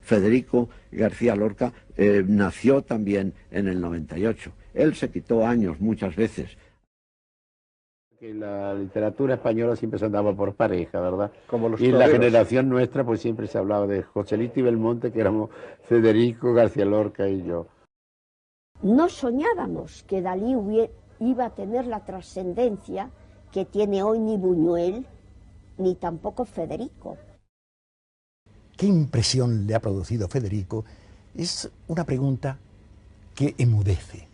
Federico García Lorca nació también en el 98. Él se quitó años muchas veces. Que la literatura española siempre se andaba por pareja, ¿verdad? Como los y en toreros. la generación nuestra pues siempre se hablaba de Joselito y Belmonte, que éramos Federico García Lorca y yo. No soñábamos que Dalí iba a tener la trascendencia que tiene hoy ni Buñuel, ni tampoco Federico. ¿Qué impresión le ha producido Federico? Es una pregunta que emudece.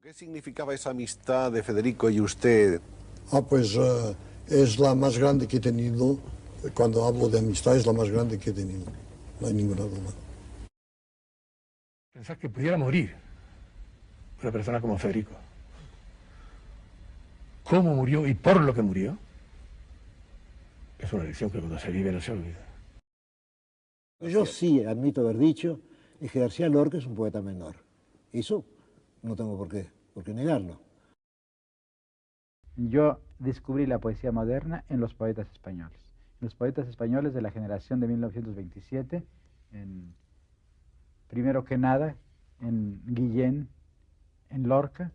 ¿Qué significaba esa amistad de Federico y usted? Pues es la más grande que he tenido. Cuando hablo de amistad es la más grande que he tenido. No hay ninguna duda. Pensar que pudiera morir una persona como Federico. ¿Cómo murió y por lo que murió? Es una lección que cuando se vive no se olvida. Yo sí admito haber dicho que García Lorca es un poeta menor. Eso no tengo por qué negarlo. Yo descubrí la poesía moderna en los poetas españoles. Los poetas españoles de la generación de 1927, primero que nada, en Guillén, en Lorca.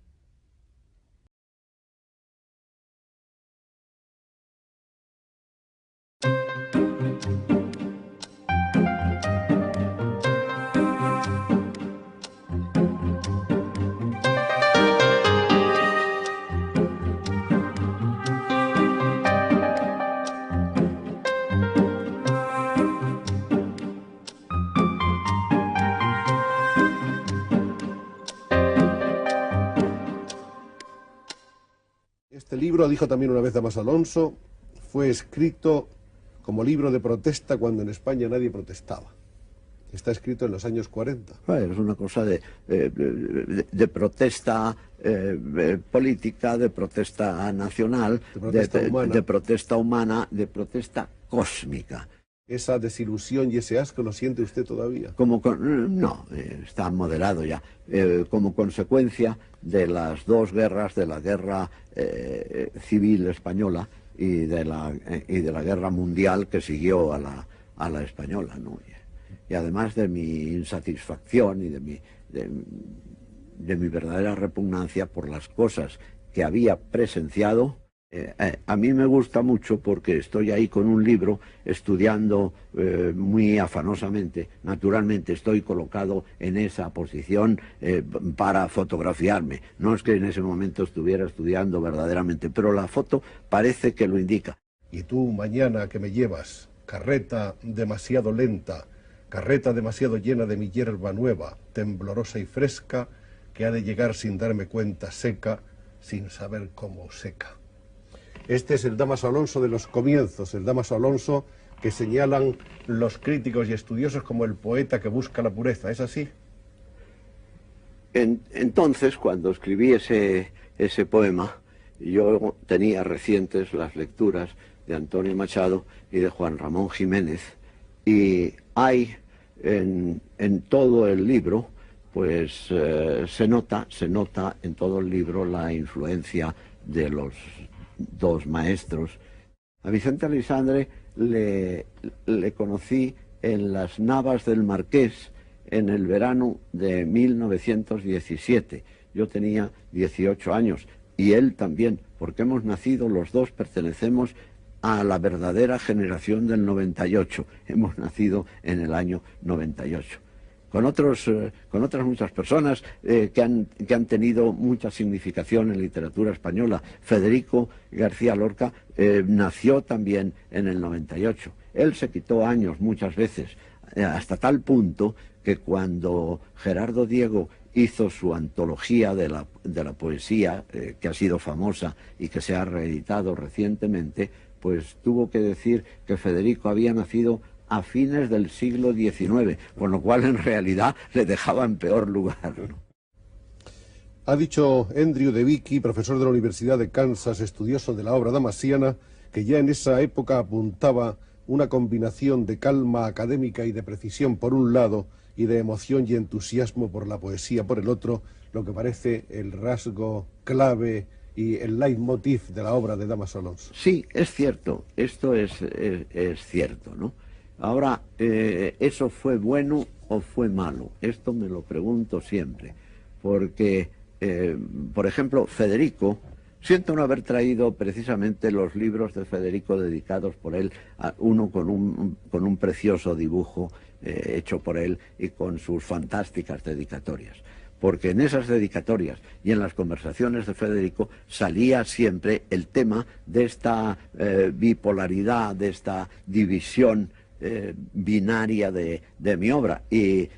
Este libro, dijo también una vez Damas Alonso, fue escrito como libro de protesta cuando en España nadie protestaba. Está escrito en los años 40. Es una cosa de protesta política, de protesta nacional, de protesta humana, de protesta cósmica. ¿Esa desilusión y ese asco lo siente usted todavía? No, está moderado ya. Como consecuencia de las dos guerras, de la guerra civil española y de la guerra mundial que siguió a la española, ¿no? Y además de mi insatisfacción y de mi verdadera repugnancia por las cosas que había presenciado, a mí me gusta mucho porque estoy ahí con un libro estudiando muy afanosamente. Naturalmente estoy colocado en esa posición para fotografiarme. No es que en ese momento estuviera estudiando verdaderamente, pero la foto parece que lo indica. Y tú mañana que me llevas, carreta demasiado lenta, carreta demasiado llena de mi hierba nueva, temblorosa y fresca, que ha de llegar sin darme cuenta, seca, sin saber cómo seca. Este es el Dámaso Alonso de los comienzos, el Dámaso Alonso que señalan los críticos y estudiosos como el poeta que busca la pureza, ¿es así? Entonces, cuando escribí ese poema, yo tenía recientes las lecturas de Antonio Machado y de Juan Ramón Jiménez, y hay en todo el libro, pues se nota en todo el libro la influencia de los dos maestros. A Vicente Aleixandre le conocí en las Navas del Marqués en el verano de 1917. Yo tenía 18 años y él también, porque hemos nacido los dos, pertenecemos a la verdadera generación del 98. Hemos nacido en el año 98. Con otras muchas personas que han tenido mucha significación en literatura española. Federico García Lorca nació también en el 98. Él se quitó años muchas veces, hasta tal punto que cuando Gerardo Diego hizo su antología de la poesía, que ha sido famosa y que se ha reeditado recientemente, pues tuvo que decir que Federico había nacido a fines del siglo XIX, con lo cual en realidad le dejaba en peor lugar, ¿no? Ha dicho Andrew de Vicky, profesor de la Universidad de Kansas, estudioso de la obra damasiana, que ya en esa época apuntaba una combinación de calma académica y de precisión por un lado y de emoción y entusiasmo por la poesía por el otro, lo que parece el rasgo clave y el leitmotiv de la obra de Dámaso Alonso. Sí, es cierto, esto es cierto, ¿no? Ahora, ¿eso fue bueno o fue malo? Esto me lo pregunto siempre, porque, por ejemplo, Federico, siento no haber traído precisamente los libros de Federico dedicados por él, uno con un precioso dibujo hecho por él y con sus fantásticas dedicatorias. Porque en esas dedicatorias y en las conversaciones de Federico salía siempre el tema de esta bipolaridad, de esta división binaria de mi obra. Y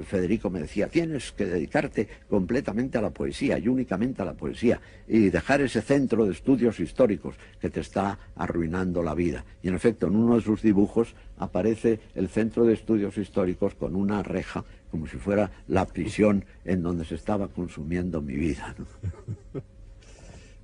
Federico me decía, tienes que dedicarte completamente a la poesía y únicamente a la poesía y dejar ese centro de estudios históricos que te está arruinando la vida. Y en efecto, en uno de sus dibujos aparece el centro de estudios históricos con una reja, como si fuera la prisión en donde se estaba consumiendo mi vida, ¿no?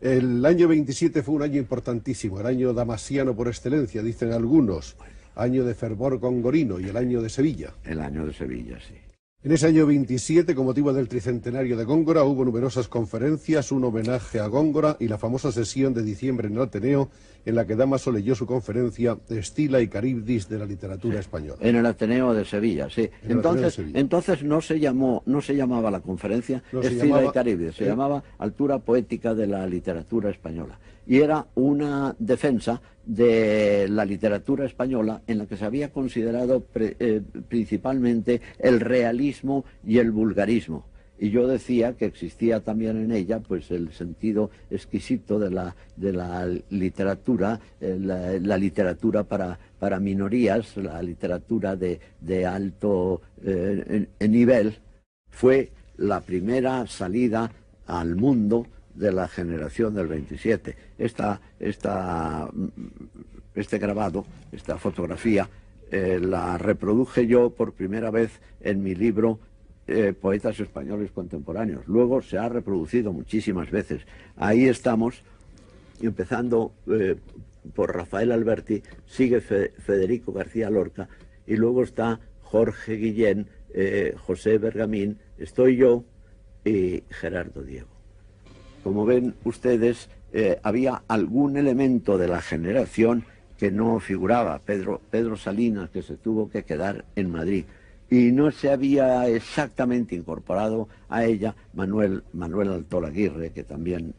El año 27 fue un año importantísimo, el año damasiano por excelencia, dicen algunos, año de fervor gongorino y el año de Sevilla. El año de Sevilla, sí. En ese año 27, con motivo del tricentenario de Góngora, hubo numerosas conferencias, un homenaje a Góngora y la famosa sesión de diciembre en el Ateneo, en la que Dámaso leyó su conferencia Estila y Caribdis de la literatura española. En el Ateneo de Sevilla, sí. Entonces no se llamaba la conferencia Estila y Caribdis, se llamaba Altura Poética de la Literatura Española. Y era una defensa de la literatura española en la que se había considerado principalmente el realismo y el vulgarismo. Y yo decía que existía también en ella pues el sentido exquisito de la literatura, la literatura para minorías, la literatura de alto nivel. Fue la primera salida al mundo de la generación del 27. Este grabado, esta fotografía, la reproduje yo por primera vez en mi libro Poetas Españoles Contemporáneos. Luego se ha reproducido muchísimas veces. Ahí estamos, empezando por Rafael Alberti, sigue Federico García Lorca, y luego está Jorge Guillén, José Bergamín, estoy yo y Gerardo Diego. Como ven ustedes, había algún elemento de la generación que no figuraba. Pedro Salinas, que se tuvo que quedar en Madrid, y no se había exactamente incorporado a ella Manuel Altola Aguirre, que también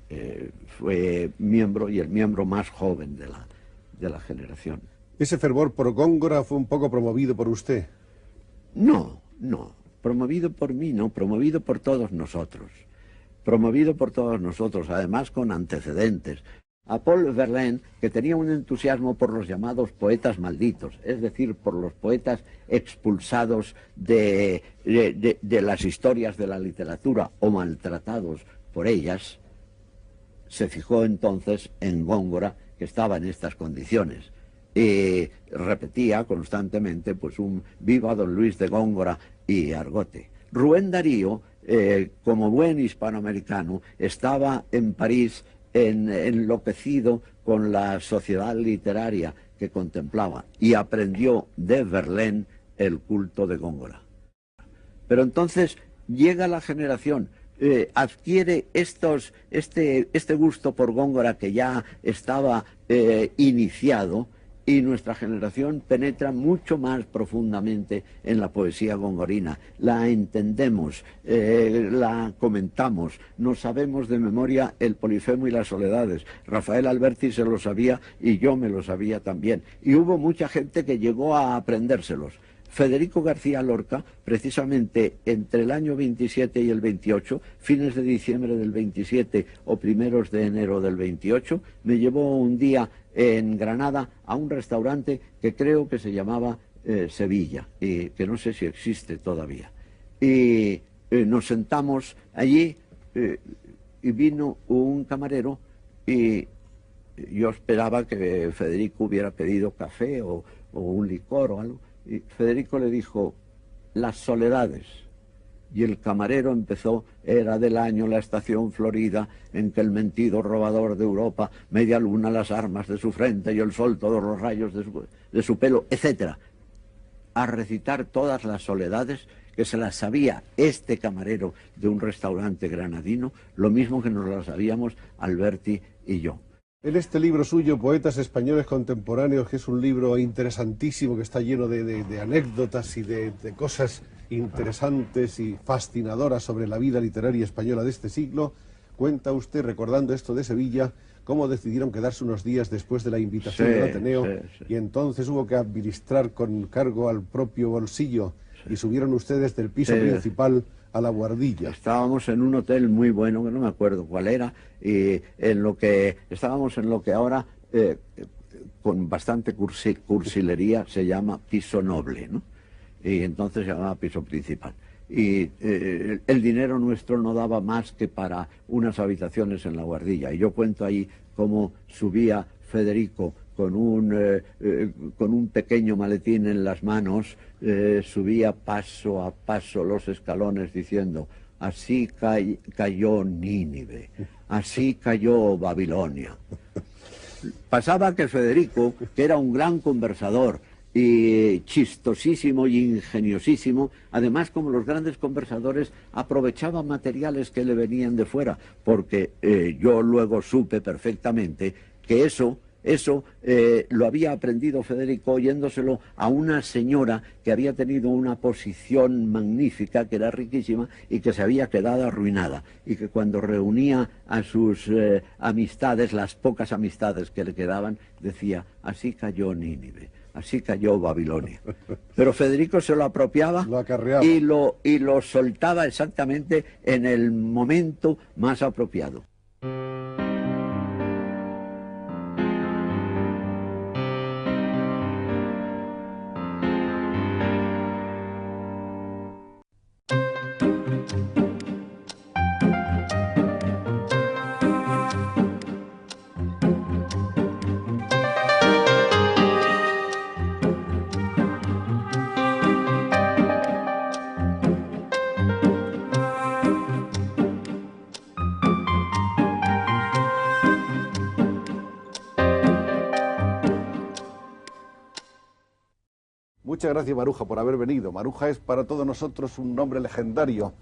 fue miembro y el miembro más joven de la generación. ¿Ese fervor por Góngora fue un poco promovido por usted? No, promovido por mí, no, promovido por todos nosotros. Promovido por todos nosotros, además con antecedentes. A Paul Verlaine, que tenía un entusiasmo por los llamados poetas malditos, es decir, por los poetas expulsados de las historias de la literatura o maltratados por ellas, se fijó entonces en Góngora, que estaba en estas condiciones, y repetía constantemente pues un viva don Luis de Góngora y Argote. Rubén Darío, como buen hispanoamericano, estaba en París enloquecido con la sociedad literaria que contemplaba y aprendió de Verlaine el culto de Góngora. Pero entonces llega la generación, adquiere este gusto por Góngora que ya estaba iniciado, y nuestra generación penetra mucho más profundamente en la poesía gongorina. La entendemos, la comentamos, nos sabemos de memoria el Polifemo y las Soledades. Rafael Alberti se lo sabía y yo me lo sabía también. Y hubo mucha gente que llegó a aprendérselos. Federico García Lorca, precisamente entre el año 27 y el 28, fines de diciembre del 27 o primeros de enero del 28, me llevó un día en Granada a un restaurante que creo que se llamaba Sevilla, y que no sé si existe todavía. Y nos sentamos allí y vino un camarero y yo esperaba que Federico hubiera pedido café o un licor o algo. Y Federico le dijo, Las Soledades. Y el camarero empezó, era del año la estación florida, en que el mentido robador de Europa, media luna las armas de su frente y el sol todos los rayos de su pelo, etc. A recitar todas las soledades que se las sabía este camarero de un restaurante granadino, lo mismo que nos las sabíamos Alberti y yo. En este libro suyo, Poetas Españoles Contemporáneos, que es un libro interesantísimo, que está lleno de anécdotas y de cosas interesantes y fascinadoras sobre la vida literaria española de este siglo, cuenta usted, recordando esto de Sevilla, cómo decidieron quedarse unos días después de la invitación del Ateneo, y entonces hubo que administrar con cargo al propio bolsillo, y subieron ustedes del piso principal a la buhardilla. Estábamos en un hotel muy bueno, que no me acuerdo cuál era, y estábamos en lo que ahora, con bastante cursilería, se llama piso noble, ¿no? Y entonces se llamaba piso principal. Y el dinero nuestro no daba más que para unas habitaciones en la buhardilla. Y yo cuento ahí cómo subía Federico con un pequeño maletín en las manos, subía paso a paso los escalones diciendo: así cayó Nínive, así cayó Babilonia. Pasaba que Federico, que era un gran conversador y chistosísimo y ingeniosísimo, además, como los grandes conversadores, aprovechaba materiales que le venían de fuera, porque yo luego supe perfectamente que eso lo había aprendido Federico oyéndoselo a una señora que había tenido una posición magnífica, que era riquísima y que se había quedado arruinada, y que cuando reunía a sus amistades, las pocas amistades que le quedaban, decía: así cayó Nínive, así cayó Babilonia. Pero Federico se lo apropiaba, lo acarreaba, y lo soltaba exactamente en el momento más apropiado. Muchas gracias, Maruja, por haber venido. Maruja es para todos nosotros un nombre legendario,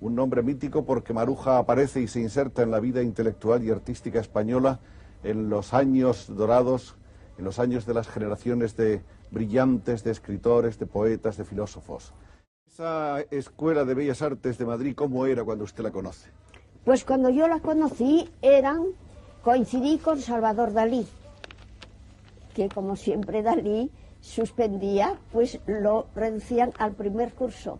un nombre mítico, porque Maruja aparece y se inserta en la vida intelectual y artística española en los años dorados, en los años de las generaciones de brillantes, de escritores, de poetas, de filósofos. Esa Escuela de Bellas Artes de Madrid, ¿cómo era cuando usted la conoce? Pues cuando yo la conocí coincidí con Salvador Dalí, que como siempre Dalí suspendía, pues lo reducían al primer curso.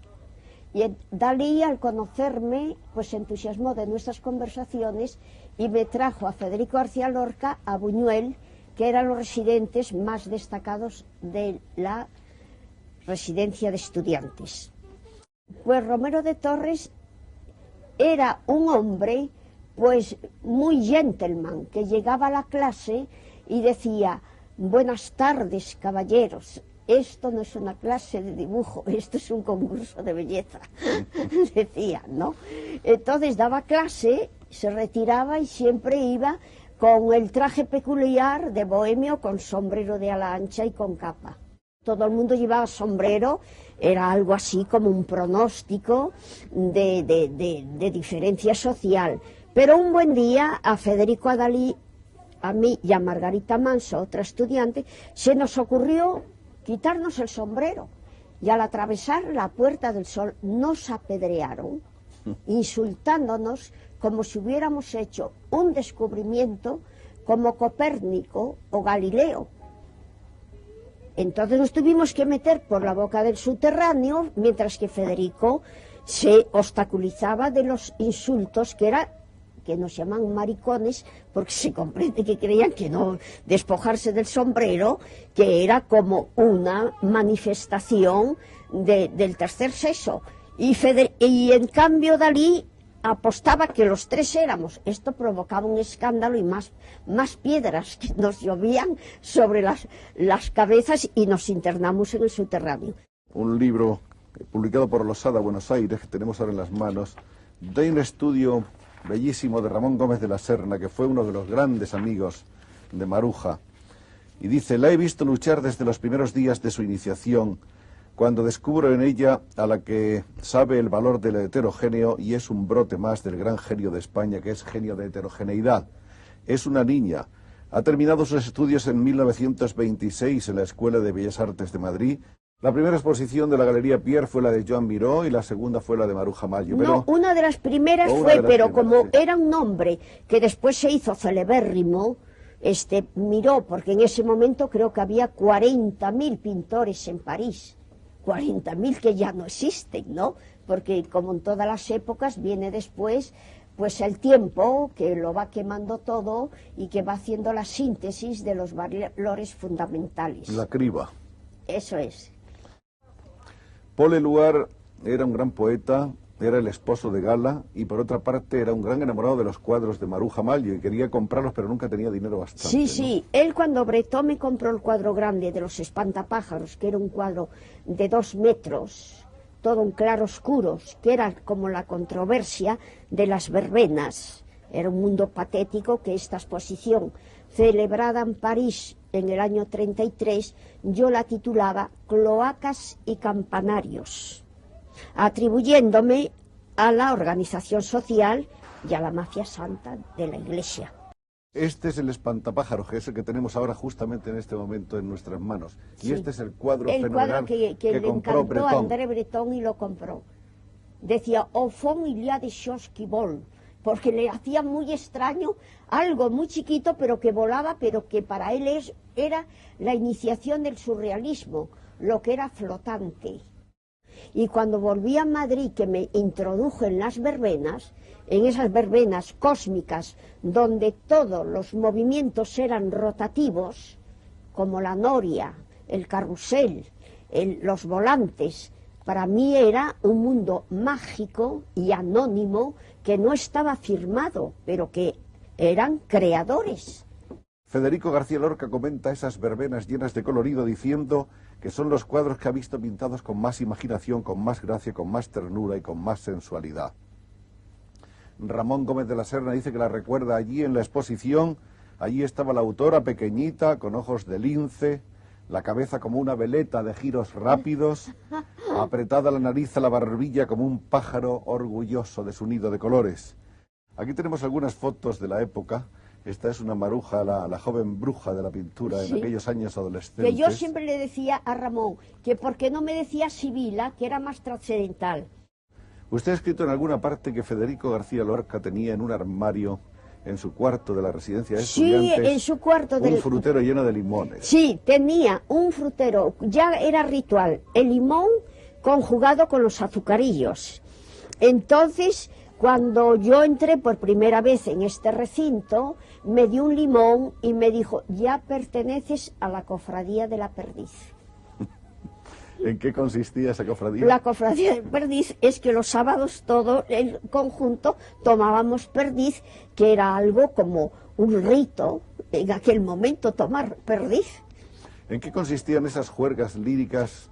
Y Dalí, al conocerme, pues se entusiasmó de nuestras conversaciones y me trajo a Federico García Lorca, a Buñuel, que eran los residentes más destacados de la residencia de estudiantes. Pues Romero de Torres era un hombre pues muy gentleman, que llegaba a la clase y decía: buenas tardes, caballeros, esto no es una clase de dibujo, esto es un concurso de belleza, decía, ¿no? Entonces daba clase, se retiraba y siempre iba con el traje peculiar de bohemio, con sombrero de ala ancha y con capa. Todo el mundo llevaba sombrero, era algo así como un pronóstico de diferencia social. Pero un buen día a Federico, a Dalí, a mí y a Margarita Manso, otra estudiante, se nos ocurrió quitarnos el sombrero. Y al atravesar la Puerta del Sol nos apedrearon, insultándonos como si hubiéramos hecho un descubrimiento como Copérnico o Galileo. Entonces nos tuvimos que meter por la boca del subterráneo, mientras que Federico se obstaculizaba de los insultos que nos llaman maricones, porque se comprende que creían que no despojarse del sombrero, que era como una manifestación del tercer sexo. Y en cambio Dalí apostaba que los tres éramos. Esto provocaba un escándalo y más piedras que nos llovían sobre las cabezas, y nos internamos en el subterráneo. Un libro publicado por Losada, Buenos Aires, que tenemos ahora en las manos, de un estudio bellísimo de Ramón Gómez de la Serna, que fue uno de los grandes amigos de Maruja, y dice: la he visto luchar desde los primeros días de su iniciación, cuando descubro en ella a la que sabe el valor del heterogéneo y es un brote más del gran genio de España, que es genio de heterogeneidad. Es una niña Ha terminado sus estudios en 1926 en la Escuela de Bellas Artes de Madrid. La primera exposición de la Galería Pierre fue la de Joan Miró y la segunda fue la de Maruja Mayo. No, una de las primeras fue, pero como era un nombre que después se hizo celebérrimo, Miró, porque en ese momento creo que había 40.000 pintores en París. 40.000 que ya no existen, ¿no? Porque como en todas las épocas viene después pues el tiempo que lo va quemando todo y que va haciendo la síntesis de los valores fundamentales. La criba. Eso es. Paul Éluard era un gran poeta, era el esposo de Gala y por otra parte era un gran enamorado de los cuadros de Maruja Mayo y quería comprarlos pero nunca tenía dinero bastante. Sí, ¿no? sí, él cuando Breton me compró el cuadro grande de los espantapájaros, que era un cuadro de 2 metros, todo en claroscuros, que era como la controversia de las verbenas. Era un mundo patético que esta exposición, celebrada en París en el año 33, yo la titulaba Cloacas y Campanarios, atribuyéndome a la organización social y a la mafia santa de la Iglesia. Este es el espantapájaro, que es el que tenemos ahora justamente en este momento en nuestras manos. Y sí, este es el cuadro fenomenal que le compró encantó Breton. a André Breton y lo compró. Decía, au fond il y a des choses qui volent, porque le hacía muy extraño algo muy chiquito, pero que volaba, pero que para él era la iniciación del surrealismo, lo que era flotante. Y cuando volví a Madrid, que me introdujo en las verbenas, en esas verbenas cósmicas, donde todos los movimientos eran rotativos, como la noria, el carrusel, los volantes, para mí era un mundo mágico y anónimo que no estaba firmado, pero que eran creadores. Federico García Lorca comenta esas verbenas llenas de colorido diciendo que son los cuadros que ha visto pintados con más imaginación, con más gracia, con más ternura y con más sensualidad. Ramón Gómez de la Serna dice que la recuerda allí en la exposición. Allí estaba la autora pequeñita, con ojos de lince, la cabeza como una veleta de giros rápidos, apretada la nariz a la barbilla como un pájaro orgulloso de su nido de colores. Aquí tenemos algunas fotos de la época. Esta es una Maruja, la joven bruja de la pintura en aquellos años adolescentes. Que yo siempre le decía a Ramón que por qué no me decía Sibila, que era más trascendental. Usted ha escrito en alguna parte que Federico García Lorca tenía en un armario, en su cuarto de la residencia de estudiantes, sí, en su cuarto un frutero lleno de limones. Sí, tenía un frutero, ya era ritual, el limón conjugado con los azucarillos. Entonces, cuando yo entré por primera vez en este recinto, me dio un limón y me dijo, ya perteneces a la cofradía de la perdiz. ¿En qué consistía esa cofradía? La cofradía de perdiz es que los sábados todo el conjunto tomábamos perdiz, que era algo como un rito en aquel momento tomar perdiz. ¿En qué consistían esas juergas líricas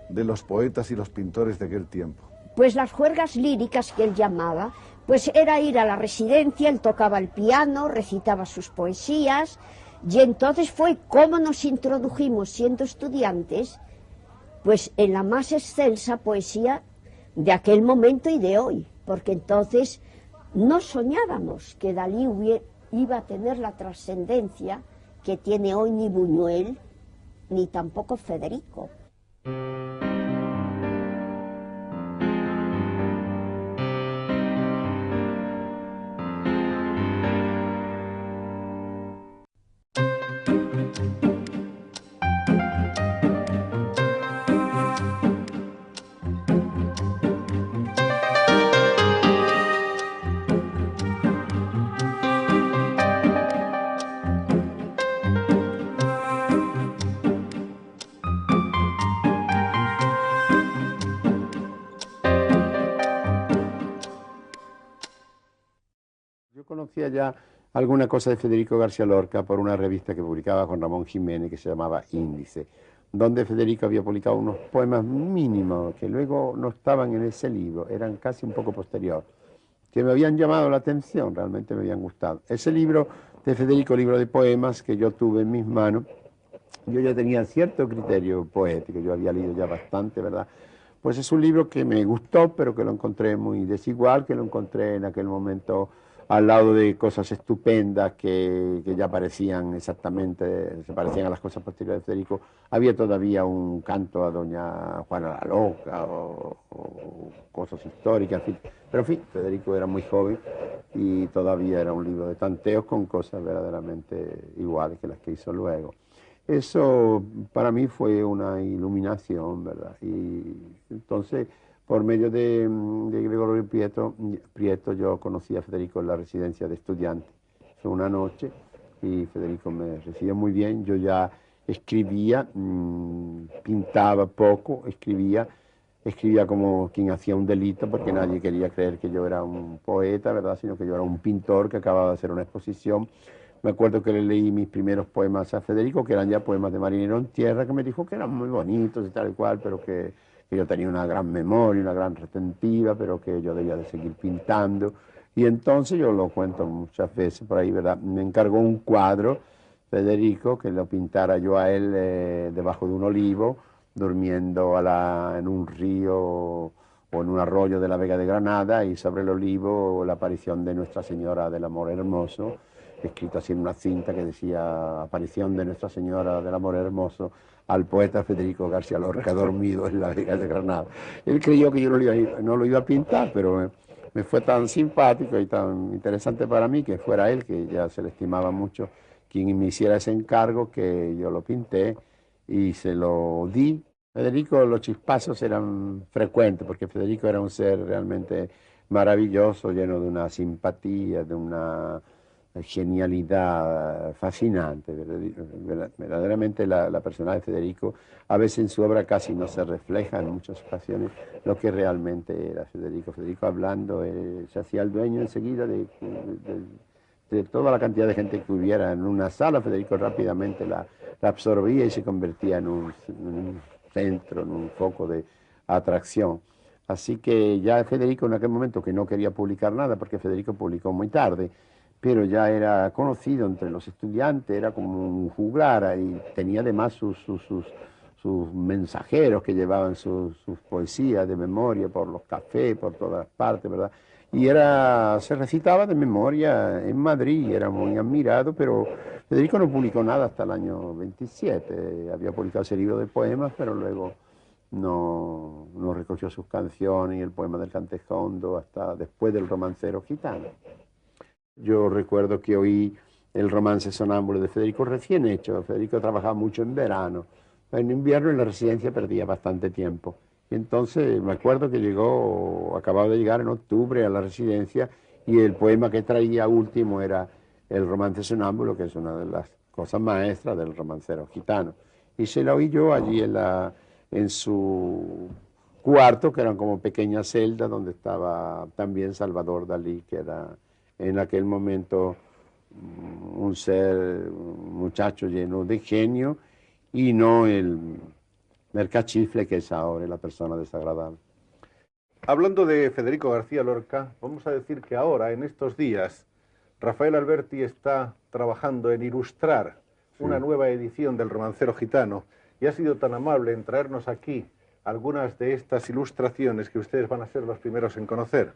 de los poetas y los pintores de aquel tiempo? Pues las juergas líricas que él llamaba, pues era ir a la residencia, él tocaba el piano, recitaba sus poesías, y entonces fue como nos introdujimos siendo estudiantes, pues en la más excelsa poesía de aquel momento y de hoy, porque entonces no soñábamos que Dalí iba a tener la trascendencia que tiene hoy ni Buñuel, ni tampoco Federico. Conocía ya alguna cosa de Federico García Lorca por una revista que publicaba Juan Ramón Jiménez que se llamaba Índice, donde Federico había publicado unos poemas mínimos que luego no estaban en ese libro, eran casi un poco posterior, que me habían llamado la atención, realmente me habían gustado. Ese libro de Federico, libro de poemas que yo tuve en mis manos, yo ya tenía cierto criterio poético, yo había leído ya bastante, ¿verdad? Pues es un libro que me gustó, pero que lo encontré muy desigual, que lo encontré en aquel momento al lado de cosas estupendas que ya parecían exactamente, se parecían a las cosas posteriores de Federico, había todavía un canto a doña Juana la Loca o cosas históricas, en fin. Pero en fin, Federico era muy joven y todavía era un libro de tanteos con cosas verdaderamente iguales que las que hizo luego. Eso para mí fue una iluminación, ¿verdad? Y entonces, por medio de Gregorio Prieto, yo conocí a Federico en la residencia de estudiantes. Fue una noche y Federico me recibió muy bien. Yo ya escribía, pintaba poco, escribía como quien hacía un delito, porque nadie quería creer que yo era un poeta, ¿verdad? Sino que yo era un pintor que acababa de hacer una exposición. Me acuerdo que le leí mis primeros poemas a Federico, que eran ya poemas de Marinero en Tierra, que me dijo que eran muy bonitos y tal y cual, pero que yo tenía una gran memoria, una gran retentiva, pero que yo debía de seguir pintando. Y entonces yo lo cuento muchas veces por ahí, ¿verdad? Me encargó un cuadro, Federico, que lo pintara yo a él debajo de un olivo, durmiendo en un río o en un arroyo de la Vega de Granada, y sobre el olivo la aparición de Nuestra Señora del Amor Hermoso, escrito así en una cinta que decía aparición de Nuestra Señora del Amor Hermoso al poeta Federico García Lorca dormido en la Vega de Granada. Él creyó que yo no lo iba a pintar, pero me fue tan simpático y tan interesante para mí que fuera él, que ya se le estimaba mucho, quien me hiciera ese encargo, que yo lo pinté y se lo di. Federico, los chispazos eran frecuentes, porque Federico era un ser realmente maravilloso, lleno de una simpatía, de una genialidad fascinante. Verdaderamente la persona de Federico, a veces en su obra casi no se refleja en muchas ocasiones lo que realmente era Federico. Federico hablando se hacía el dueño enseguida de toda la cantidad de gente que hubiera en una sala. Federico rápidamente la absorbía y se convertía en un centro, en un foco de atracción. Así que ya Federico en aquel momento, que no quería publicar nada, porque Federico publicó muy tarde, pero ya era conocido entre los estudiantes, era como un juglar, y tenía además sus mensajeros que llevaban sus poesías de memoria por los cafés, por todas partes, ¿verdad? Y se recitaba de memoria en Madrid, era muy admirado, pero Federico no publicó nada hasta el año 27, había publicado ese libro de poemas, pero luego no recogió sus canciones y el poema del Cantejondo hasta después del Romancero Gitano. Yo recuerdo que oí el Romance Sonámbulo de Federico recién hecho. Federico trabajaba mucho en verano. En invierno en la residencia perdía bastante tiempo. Y entonces me acuerdo que acababa de llegar en octubre a la residencia, y el poema que traía último era el Romance Sonámbulo, que es una de las cosas maestras del romancero gitano. Y se la oí yo allí en su cuarto, que eran como pequeñas celdas, donde estaba también Salvador Dalí, que era en aquel momento un muchacho lleno de genio, y no el mercachifle que es ahora, la persona desagradable. Hablando de Federico García Lorca, vamos a decir que ahora, en estos días, Rafael Alberti está trabajando en ilustrar una nueva edición del Romancero Gitano, y ha sido tan amable en traernos aquí algunas de estas ilustraciones que ustedes van a ser los primeros en conocer.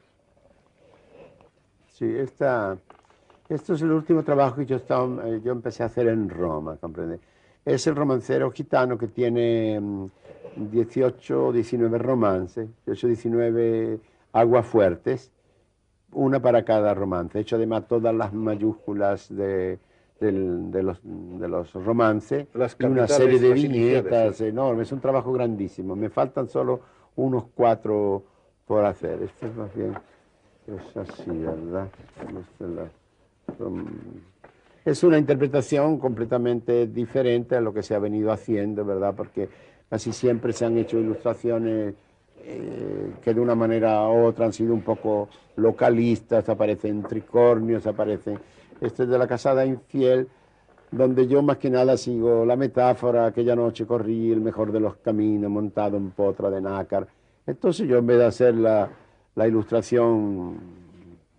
Sí, esto es el último trabajo que yo empecé a hacer en Roma, ¿comprende? Es el Romancero Gitano, que tiene 18 o 19 romances, 18 o 19 aguafuertes, una para cada romance. He hecho además todas las mayúsculas de los romances, y una serie de viñetas enormes. Es un trabajo grandísimo. Me faltan solo unos 4 por hacer. Esto es más bien... Es así, ¿verdad? Es una interpretación completamente diferente a lo que se ha venido haciendo, ¿verdad? Porque casi siempre se han hecho ilustraciones que de una manera u otra han sido un poco localistas, aparecen tricornios, Este es de La casada infiel, donde yo más que nada sigo la metáfora. Aquella noche corrí el mejor de los caminos montado en potra de nácar. Entonces yo, en vez de hacer la ilustración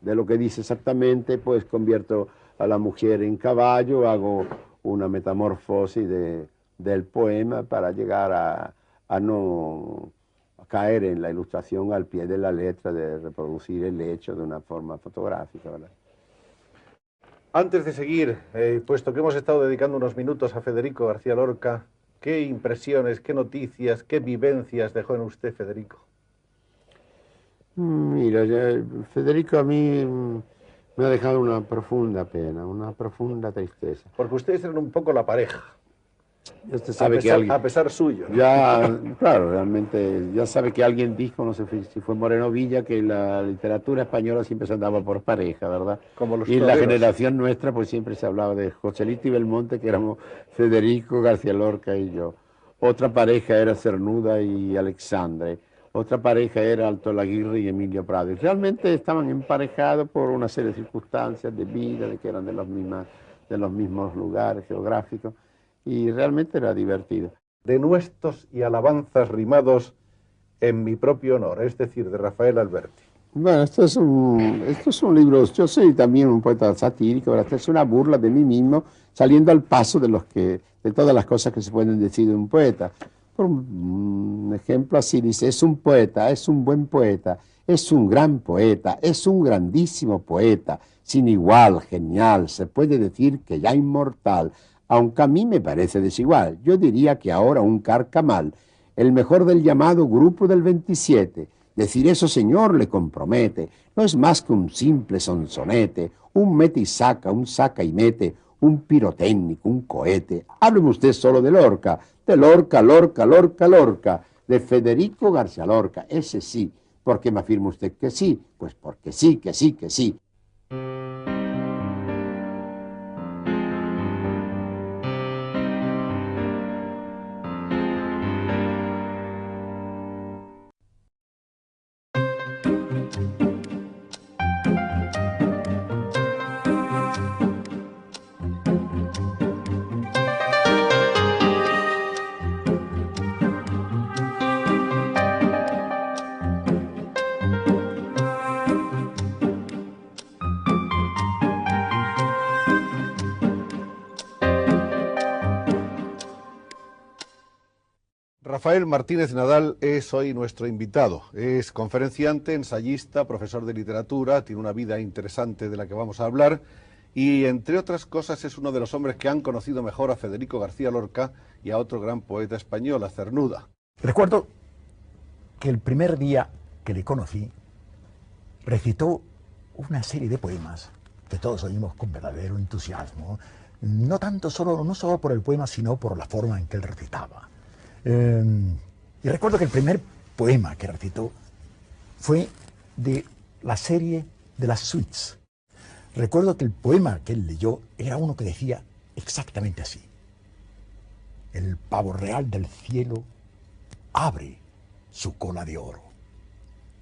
de lo que dice exactamente, pues convierto a la mujer en caballo, hago una metamorfosis del poema para llegar a no caer en la ilustración al pie de la letra, de reproducir el hecho de una forma fotográfica, ¿verdad? Antes de seguir, puesto que hemos estado dedicando unos minutos a Federico García Lorca, ¿qué impresiones, qué noticias, qué vivencias dejó en usted Federico? Mira, Federico a mí me ha dejado una profunda pena, una profunda tristeza. Porque ustedes eran un poco la pareja. Usted sabe A pesar suyo, ¿no? Ya, claro, realmente, ya sabe que alguien dijo, no sé si fue Moreno Villa, que la literatura española siempre se andaba por pareja, ¿verdad? Como los y toreros. La generación nuestra, pues siempre se hablaba de Joselito y Belmonte, que éramos Federico García Lorca y yo. Otra pareja era Cernuda y Alexandre. Otra pareja era Alto Laguirre y Emilio Prado. Y realmente estaban emparejados por una serie de circunstancias de vida, de que eran de los mismos lugares geográficos. Y realmente era divertido. Denuestos y alabanzas rimados en mi propio honor, es decir, de Rafael Alberti. Bueno, esto es un libro, yo soy también un poeta satírico, esta es una burla de mí mismo, saliendo al paso de todas las cosas que se pueden decir de un poeta. Por un ejemplo así dice, es un poeta, es un buen poeta, es un gran poeta, es un grandísimo poeta, sin igual, genial, se puede decir que ya inmortal, aunque a mí me parece desigual. Yo diría que ahora un carcamal, el mejor del llamado Grupo del 27. Decir eso, señor, le compromete. No es más que un simple sonsonete, un mete y saca, un saca y mete, un pirotécnico, un cohete. Hábleme usted solo de Lorca, Lorca, de Federico García Lorca, ese sí. ¿Por qué me afirma usted que sí? Pues porque sí, que sí, que sí. Rafael Martínez Nadal es hoy nuestro invitado. Es conferenciante, ensayista, profesor de literatura, tiene una vida interesante de la que vamos a hablar y, entre otras cosas, es uno de los hombres que han conocido mejor a Federico García Lorca y a otro gran poeta español, a Cernuda. Recuerdo que el primer día que le conocí, recitó una serie de poemas que todos oímos con verdadero entusiasmo, no solo por el poema, sino por la forma en que él recitaba. Y recuerdo que el primer poema que recitó fue de la serie de las suites. Recuerdo que el poema que él leyó era uno que decía exactamente así: el pavo real del cielo abre su cola de oro,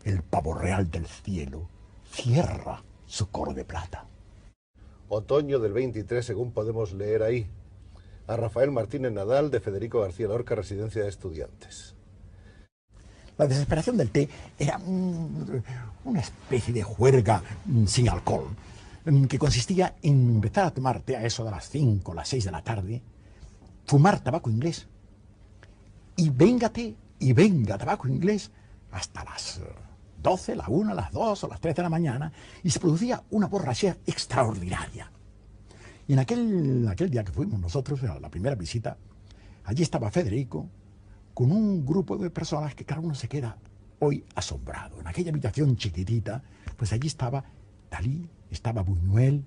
el pavo real del cielo cierra su coro de plata. Otoño del 23, según podemos leer ahí. A Rafael Martínez Nadal, de Federico García Lorca, Residencia de Estudiantes. La desesperación del té era una especie de juerga sin alcohol, que consistía en empezar a tomar té a eso de las 5 o las 6 de la tarde, fumar tabaco inglés, y venga té, y venga tabaco inglés, hasta las 12, la 1, las 2 o las 3 de la mañana, y se producía una borrachera extraordinaria. Y en aquel día que fuimos nosotros, a la primera visita, allí estaba Federico con un grupo de personas que cada uno se queda hoy asombrado. En aquella habitación chiquitita, pues allí estaba Dalí, estaba Buñuel,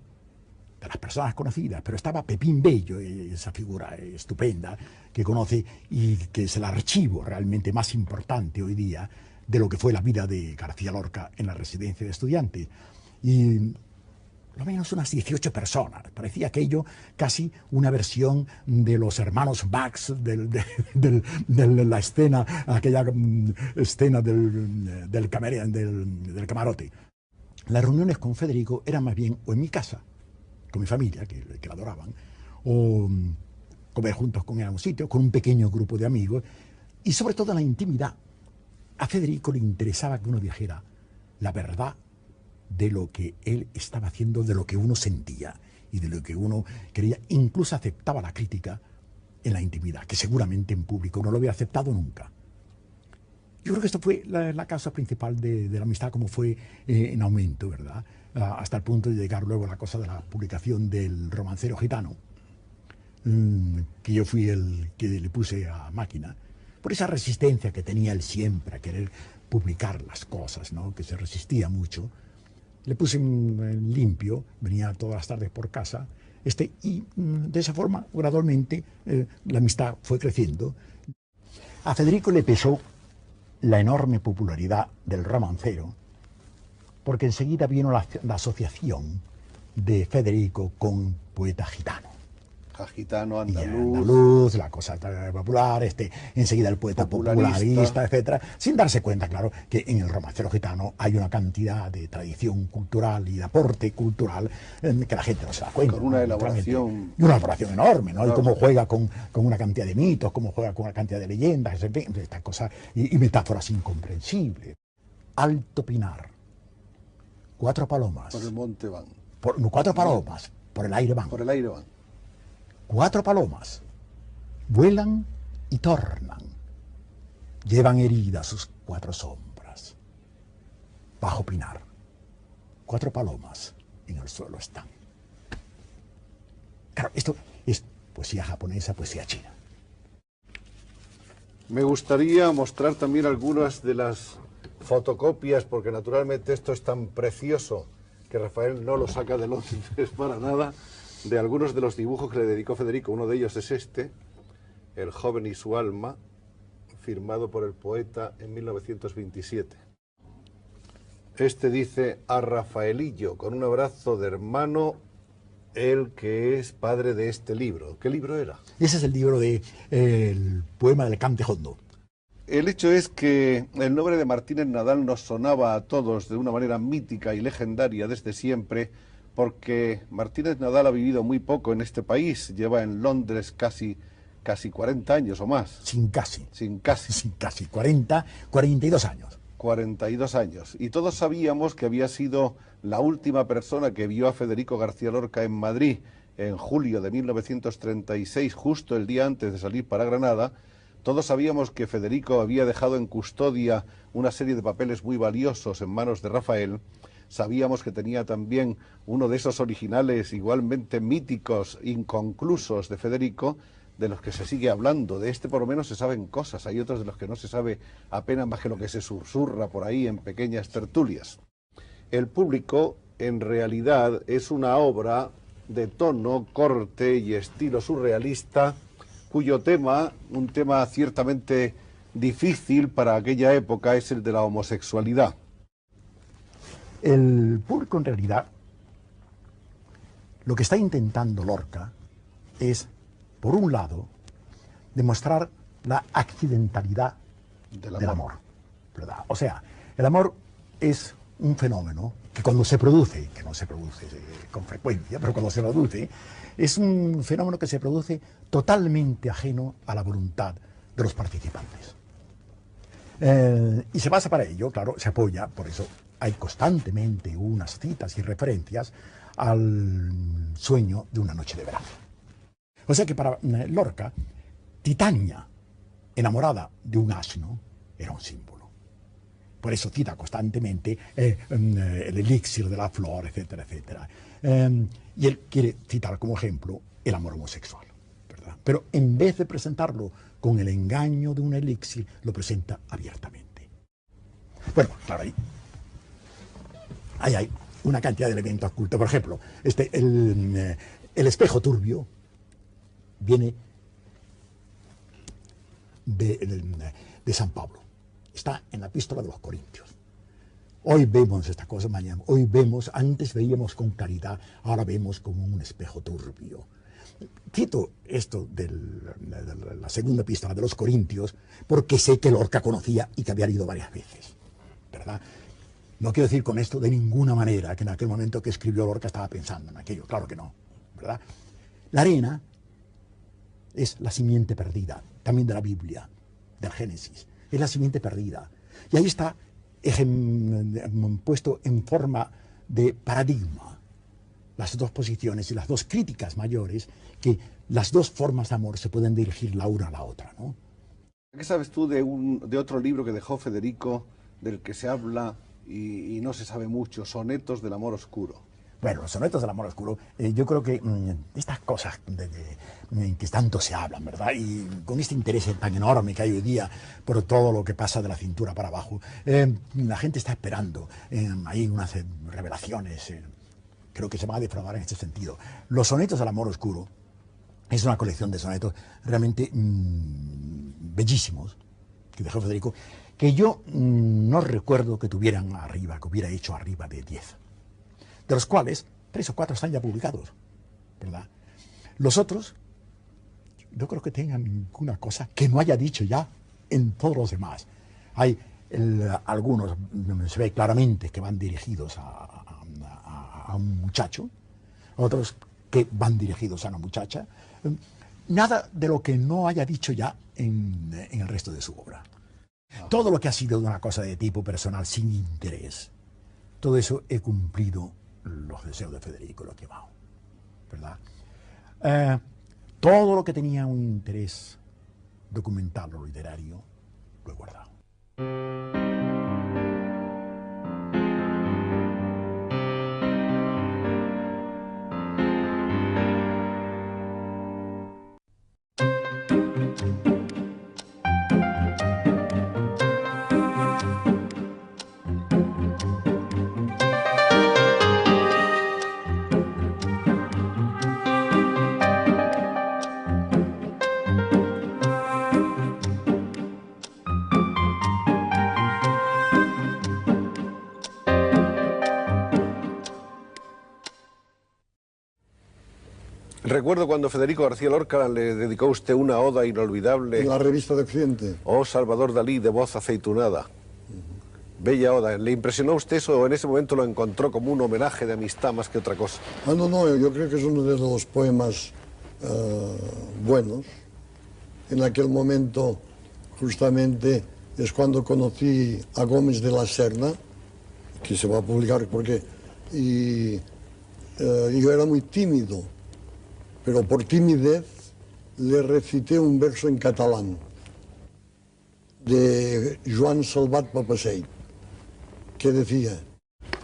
de las personas conocidas, pero estaba Pepín Bello, esa figura estupenda que conoce y que es el archivo realmente más importante hoy día de lo que fue la vida de García Lorca en la Residencia de Estudiantes. Y lo menos unas 18 personas. Parecía aquello casi una versión de los hermanos Max de la escena, aquella escena del camarote. Las reuniones con Federico eran más bien o en mi casa, con mi familia, que la adoraban, o comer juntos con él en un sitio, con un pequeño grupo de amigos, y sobre todo en la intimidad. A Federico le interesaba que uno dijera la verdad de lo que él estaba haciendo, de lo que uno sentía y de lo que uno quería. Incluso aceptaba la crítica en la intimidad, que seguramente en público no lo había aceptado nunca. Yo creo que esto fue la causa principal de la amistad, como fue en aumento, ¿verdad? Hasta el punto de llegar luego a la cosa de la publicación del Romancero Gitano, que yo fui el que le puse a máquina, por esa resistencia que tenía él siempre a querer publicar las cosas, ¿no? Que se resistía mucho. Le puse limpio, venía todas las tardes por casa, y de esa forma, gradualmente, la amistad fue creciendo. A Federico le pesó la enorme popularidad del romancero, porque enseguida vino la asociación de Federico con poeta gitano. Gitano, andaluz, la cosa popular, enseguida el poeta popularista, etcétera, sin darse cuenta, claro, que en el romancero gitano hay una cantidad de tradición cultural y de aporte cultural que la gente no se da cuenta. Con una elaboración... Y una elaboración enorme, ¿no? Claro. Y cómo juega con una cantidad de mitos, cómo juega con una cantidad de leyendas, estas cosas, y metáforas incomprensibles. Alto Pinar, 4 palomas. Por el monte van. 4 palomas, por el aire van. Por el aire van. 4 palomas vuelan y tornan, llevan heridas sus 4 sombras. Bajo Pinar, 4 palomas en el suelo están. Claro, esto es poesía japonesa, poesía china. Me gustaría mostrar también algunas de las fotocopias, porque naturalmente esto es tan precioso que Rafael no lo saca de Londres para nada, de algunos de los dibujos que le dedicó Federico. Uno de ellos es este, El joven y su alma, firmado por el poeta en 1927. Este dice: a Rafaelillo, con un abrazo de hermano, el que es padre de este libro. ¿Qué libro era? Ese es el libro el poema del Cante Hondo. El hecho es que el nombre de Martínez Nadal nos sonaba a todos de una manera mítica y legendaria desde siempre, porque Martínez Nadal ha vivido muy poco en este país, lleva en Londres casi 40 años o más. Sin casi, 42 años. 42 años. Y todos sabíamos que había sido la última persona que vio a Federico García Lorca en Madrid en julio de 1936, justo el día antes de salir para Granada. Todos sabíamos que Federico había dejado en custodia una serie de papeles muy valiosos en manos de Rafael. Sabíamos que tenía también uno de esos originales igualmente míticos, inconclusos de Federico, de los que se sigue hablando. De este por lo menos se saben cosas, hay otros de los que no se sabe apenas más que lo que se susurra por ahí en pequeñas tertulias. El Público, en realidad, es una obra de tono, corte y estilo surrealista, cuyo tema, un tema ciertamente difícil para aquella época, es el de la homosexualidad. El Público, en realidad, lo que está intentando Lorca es, por un lado, demostrar la accidentalidad del amor, ¿verdad? O sea, el amor es un fenómeno que cuando se produce, que no se produce con frecuencia, pero cuando se produce, es un fenómeno que se produce totalmente ajeno a la voluntad de los participantes. Y se basa para ello, claro, se apoya, por eso hay constantemente unas citas y referencias al sueño de una noche de verano. O sea que para Lorca, Titania, enamorada de un asno, era un símbolo. Por eso cita constantemente el elixir de la flor, etcétera, etcétera. Y él quiere citar como ejemplo el amor homosexual, ¿verdad? Pero en vez de presentarlo con el engaño de un elixir, lo presenta abiertamente. Bueno, claro, ahí hay una cantidad de elementos ocultos. Por ejemplo, el espejo turbio viene de San Pablo. Está en la Epístola de los Corintios. Hoy vemos esta cosa, mañana. Hoy vemos, antes veíamos con claridad, ahora vemos como un espejo turbio. Cito esto de la segunda Epístola de los Corintios porque sé que Lorca conocía y que había leído varias veces, ¿verdad? No quiero decir con esto de ninguna manera que en aquel momento que escribió Lorca estaba pensando en aquello, claro que no, ¿verdad? La arena es la simiente perdida, también de la Biblia, del Génesis, es la simiente perdida. Y ahí está puesto en forma de paradigma las dos posiciones y las dos críticas mayores, que las dos formas de amor se pueden dirigir la una a la otra, ¿no? ¿Qué sabes tú de otro libro que dejó Federico, del que se habla y no se sabe mucho, Sonetos del amor oscuro? Bueno, los sonetos del amor oscuro, yo creo que estas cosas que tanto se hablan, ¿verdad? Y con este interés tan enorme que hay hoy día por todo lo que pasa de la cintura para abajo, la gente está esperando. Hay unas revelaciones, creo que se van a defraudar en este sentido. Los sonetos del amor oscuro es una colección de sonetos realmente bellísimos que dejó Federico, que yo no recuerdo que tuvieran arriba, que hubiera hecho arriba de 10. De los cuales 3 o 4 están ya publicados, ¿verdad? Los otros, no creo que tengan ninguna cosa que no haya dicho ya en todos los demás. Hay algunos, se ve claramente que van dirigidos a un muchacho, otros que van dirigidos a una muchacha. Nada de lo que no haya dicho ya en el resto de su obra. Todo lo que ha sido una cosa de tipo personal, sin interés, todo eso he cumplido los deseos de Federico, lo he quemado, ¿verdad? Todo lo que tenía un interés documental o literario, lo he guardado. Recuerdo cuando Federico García Lorca le dedicó a usted una oda inolvidable. En la revista de Occidente. Oh, Salvador Dalí, de voz aceitunada. Bella oda. ¿Le impresionó a usted eso o en ese momento lo encontró como un homenaje de amistad más que otra cosa? Ah, no, yo creo que es uno de los poemas buenos. En aquel momento, justamente, es cuando conocí a Gómez de la Serna, que se va a publicar porque... yo era muy tímido, pero por timidez le recité un verso en catalán de Joan Salvat Papasseit, que decía: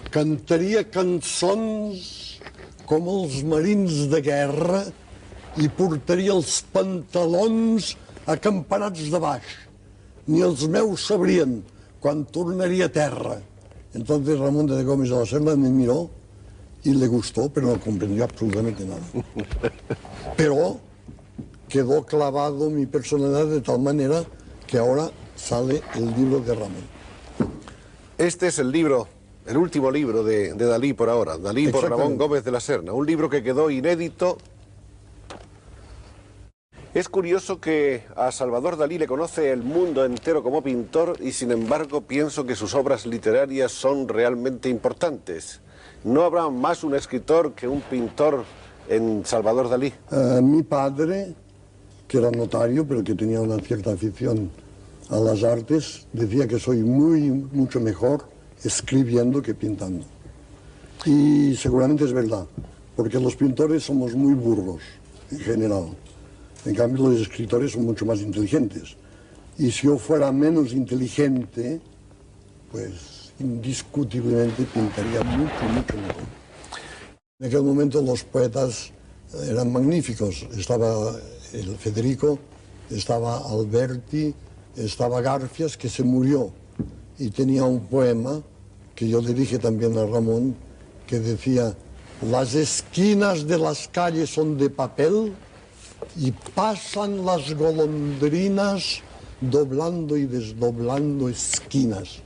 cantaria cançons com els marins de guerra i portaria els pantalons acampanats de baix. Ni els meus sabrien quan tornaria a terra. Entonces Ramón de Gómez de la Serna me miró y le gustó, pero no comprendió absolutamente nada. Pero quedó clavado mi personalidad de tal manera que ahora sale el libro de Ramón. Este es el libro, el último libro de Dalí por ahora, Dalí por Ramón Gómez de la Serna, un libro que quedó inédito. Es curioso que a Salvador Dalí le conoce el mundo entero como pintor y sin embargo pienso que sus obras literarias son realmente importantes. ¿No habrá más un escritor que un pintor en Salvador Dalí? Mi padre, que era notario, pero que tenía una cierta afición a las artes, decía que soy mucho mejor escribiendo que pintando. Y seguramente es verdad, porque los pintores somos muy burros, en general. En cambio, los escritores son mucho más inteligentes. Y si yo fuera menos inteligente, pues indiscutiblemente pintaría mucho mejor. En aquel momento los poetas eran magníficos. Estaba el Federico, estaba Alberti, estaba Garfias, que se murió, y tenía un poema que yo le dije también a Ramón, que decía: las esquinas de las calles son de papel y pasan las golondrinas doblando y desdoblando esquinas.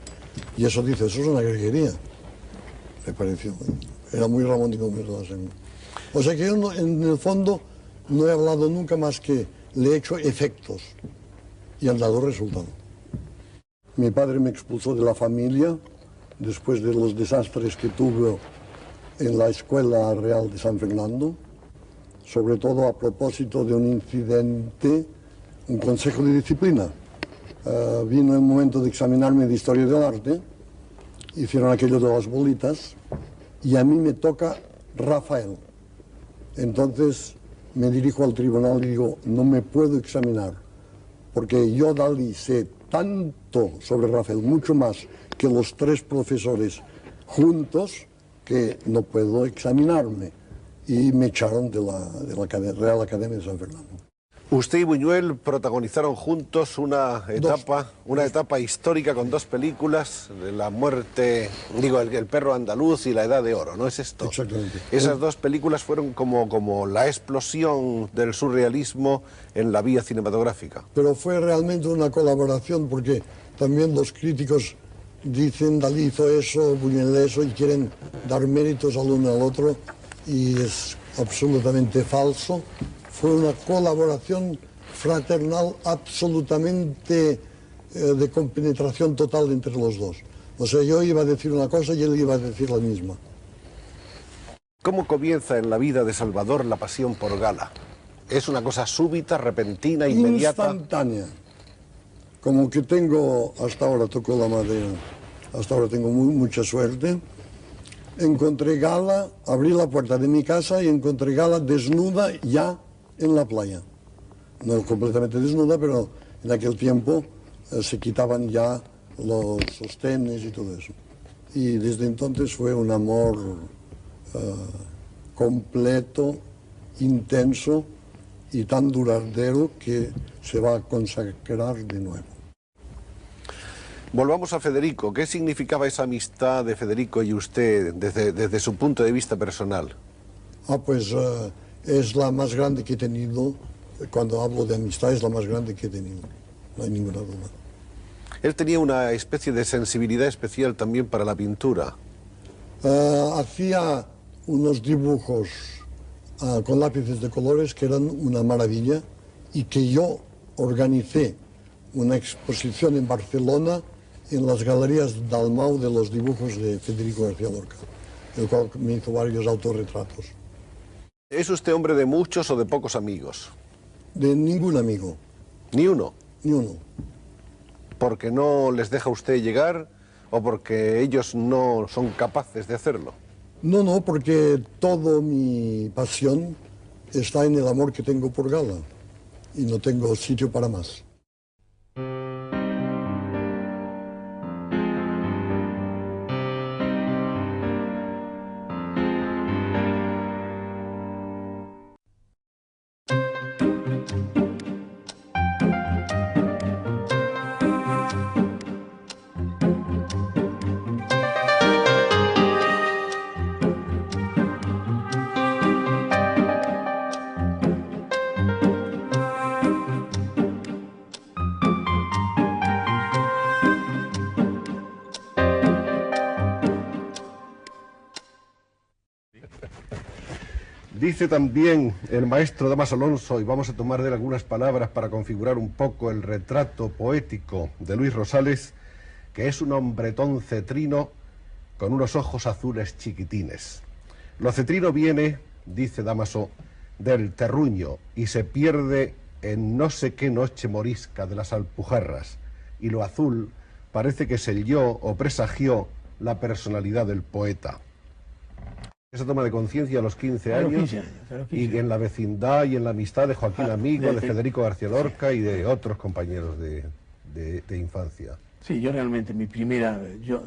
Y eso dice, eso es una greguería. Me pareció. Era muy Ramón de Gómez de la Serna. O sea que yo no, en el fondo no he hablado nunca más que le he hecho efectos y han dado resultado. Mi padre me expulsó de la familia después de los desastres que tuve en la Escuela Real de San Fernando, sobre todo a propósito de un incidente, un consejo de disciplina. Vino el momento de examinarme de Historia del Arte, hicieron aquello de las bolitas y a mí me toca Rafael. Entonces me dirijo al tribunal y digo, no me puedo examinar porque yo Dalí sé tanto sobre Rafael, mucho más que los tres profesores juntos, que no puedo examinarme. Y me echaron de la Real Academia de San Fernando. Usted y Buñuel protagonizaron juntos una etapa histórica con dos películas, La muerte, digo, el perro andaluz y La edad de oro, ¿no es esto? Exactamente. Esas dos películas fueron como la explosión del surrealismo en la vía cinematográfica. Pero fue realmente una colaboración, porque también los críticos dicen Dalí hizo eso, Buñuel eso, y quieren dar méritos al uno al otro, y es absolutamente falso. Fue una colaboración fraternal absolutamente de compenetración total entre los dos. O sea, yo iba a decir una cosa y él iba a decir la misma. ¿Cómo comienza en la vida de Salvador la pasión por Gala? ¿Es una cosa súbita, repentina, inmediata? Instantánea. Como que tengo, hasta ahora toco la madera, hasta ahora tengo mucha suerte. Encontré Gala, abrí la puerta de mi casa y encontré Gala desnuda ya en la playa. No completamente desnuda, pero en aquel tiempo se quitaban ya los sostenes y todo eso. Y desde entonces fue un amor completo, intenso y tan duradero que se va a consagrar de nuevo. Volvamos a Federico. ¿Qué significaba esa amistad de Federico y usted desde su punto de vista personal? Pues es la más grande que he tenido. Cuando hablo de amistad es la más grande que he tenido, no hay ninguna duda. Él tenía una especie de sensibilidad especial también para la pintura. Hacía unos dibujos con lápices de colores que eran una maravilla, y que yo organicé una exposición en Barcelona en las galerías Dalmau de los dibujos de Federico García Lorca, el cual me hizo varios autorretratos. ¿Es usted hombre de muchos o de pocos amigos? De ningún amigo. ¿Ni uno? Ni uno. ¿Porque no les deja usted llegar o porque ellos no son capaces de hacerlo? No, porque toda mi pasión está en el amor que tengo por Gala y no tengo sitio para más. Dice también el maestro Dámaso Alonso, y vamos a tomar de él algunas palabras para configurar un poco el retrato poético de Luis Rosales, que es un hombretón cetrino con unos ojos azules chiquitines. Lo cetrino viene, dice Dámaso, del terruño y se pierde en no sé qué noche morisca de las Alpujarras, y lo azul parece que selló o presagió la personalidad del poeta. Esa toma de conciencia a los 15 años, y en la vecindad y en la amistad de Joaquín Amigo, de Federico García Lorca y de otros compañeros de infancia. Sí, yo realmente, mi primera, yo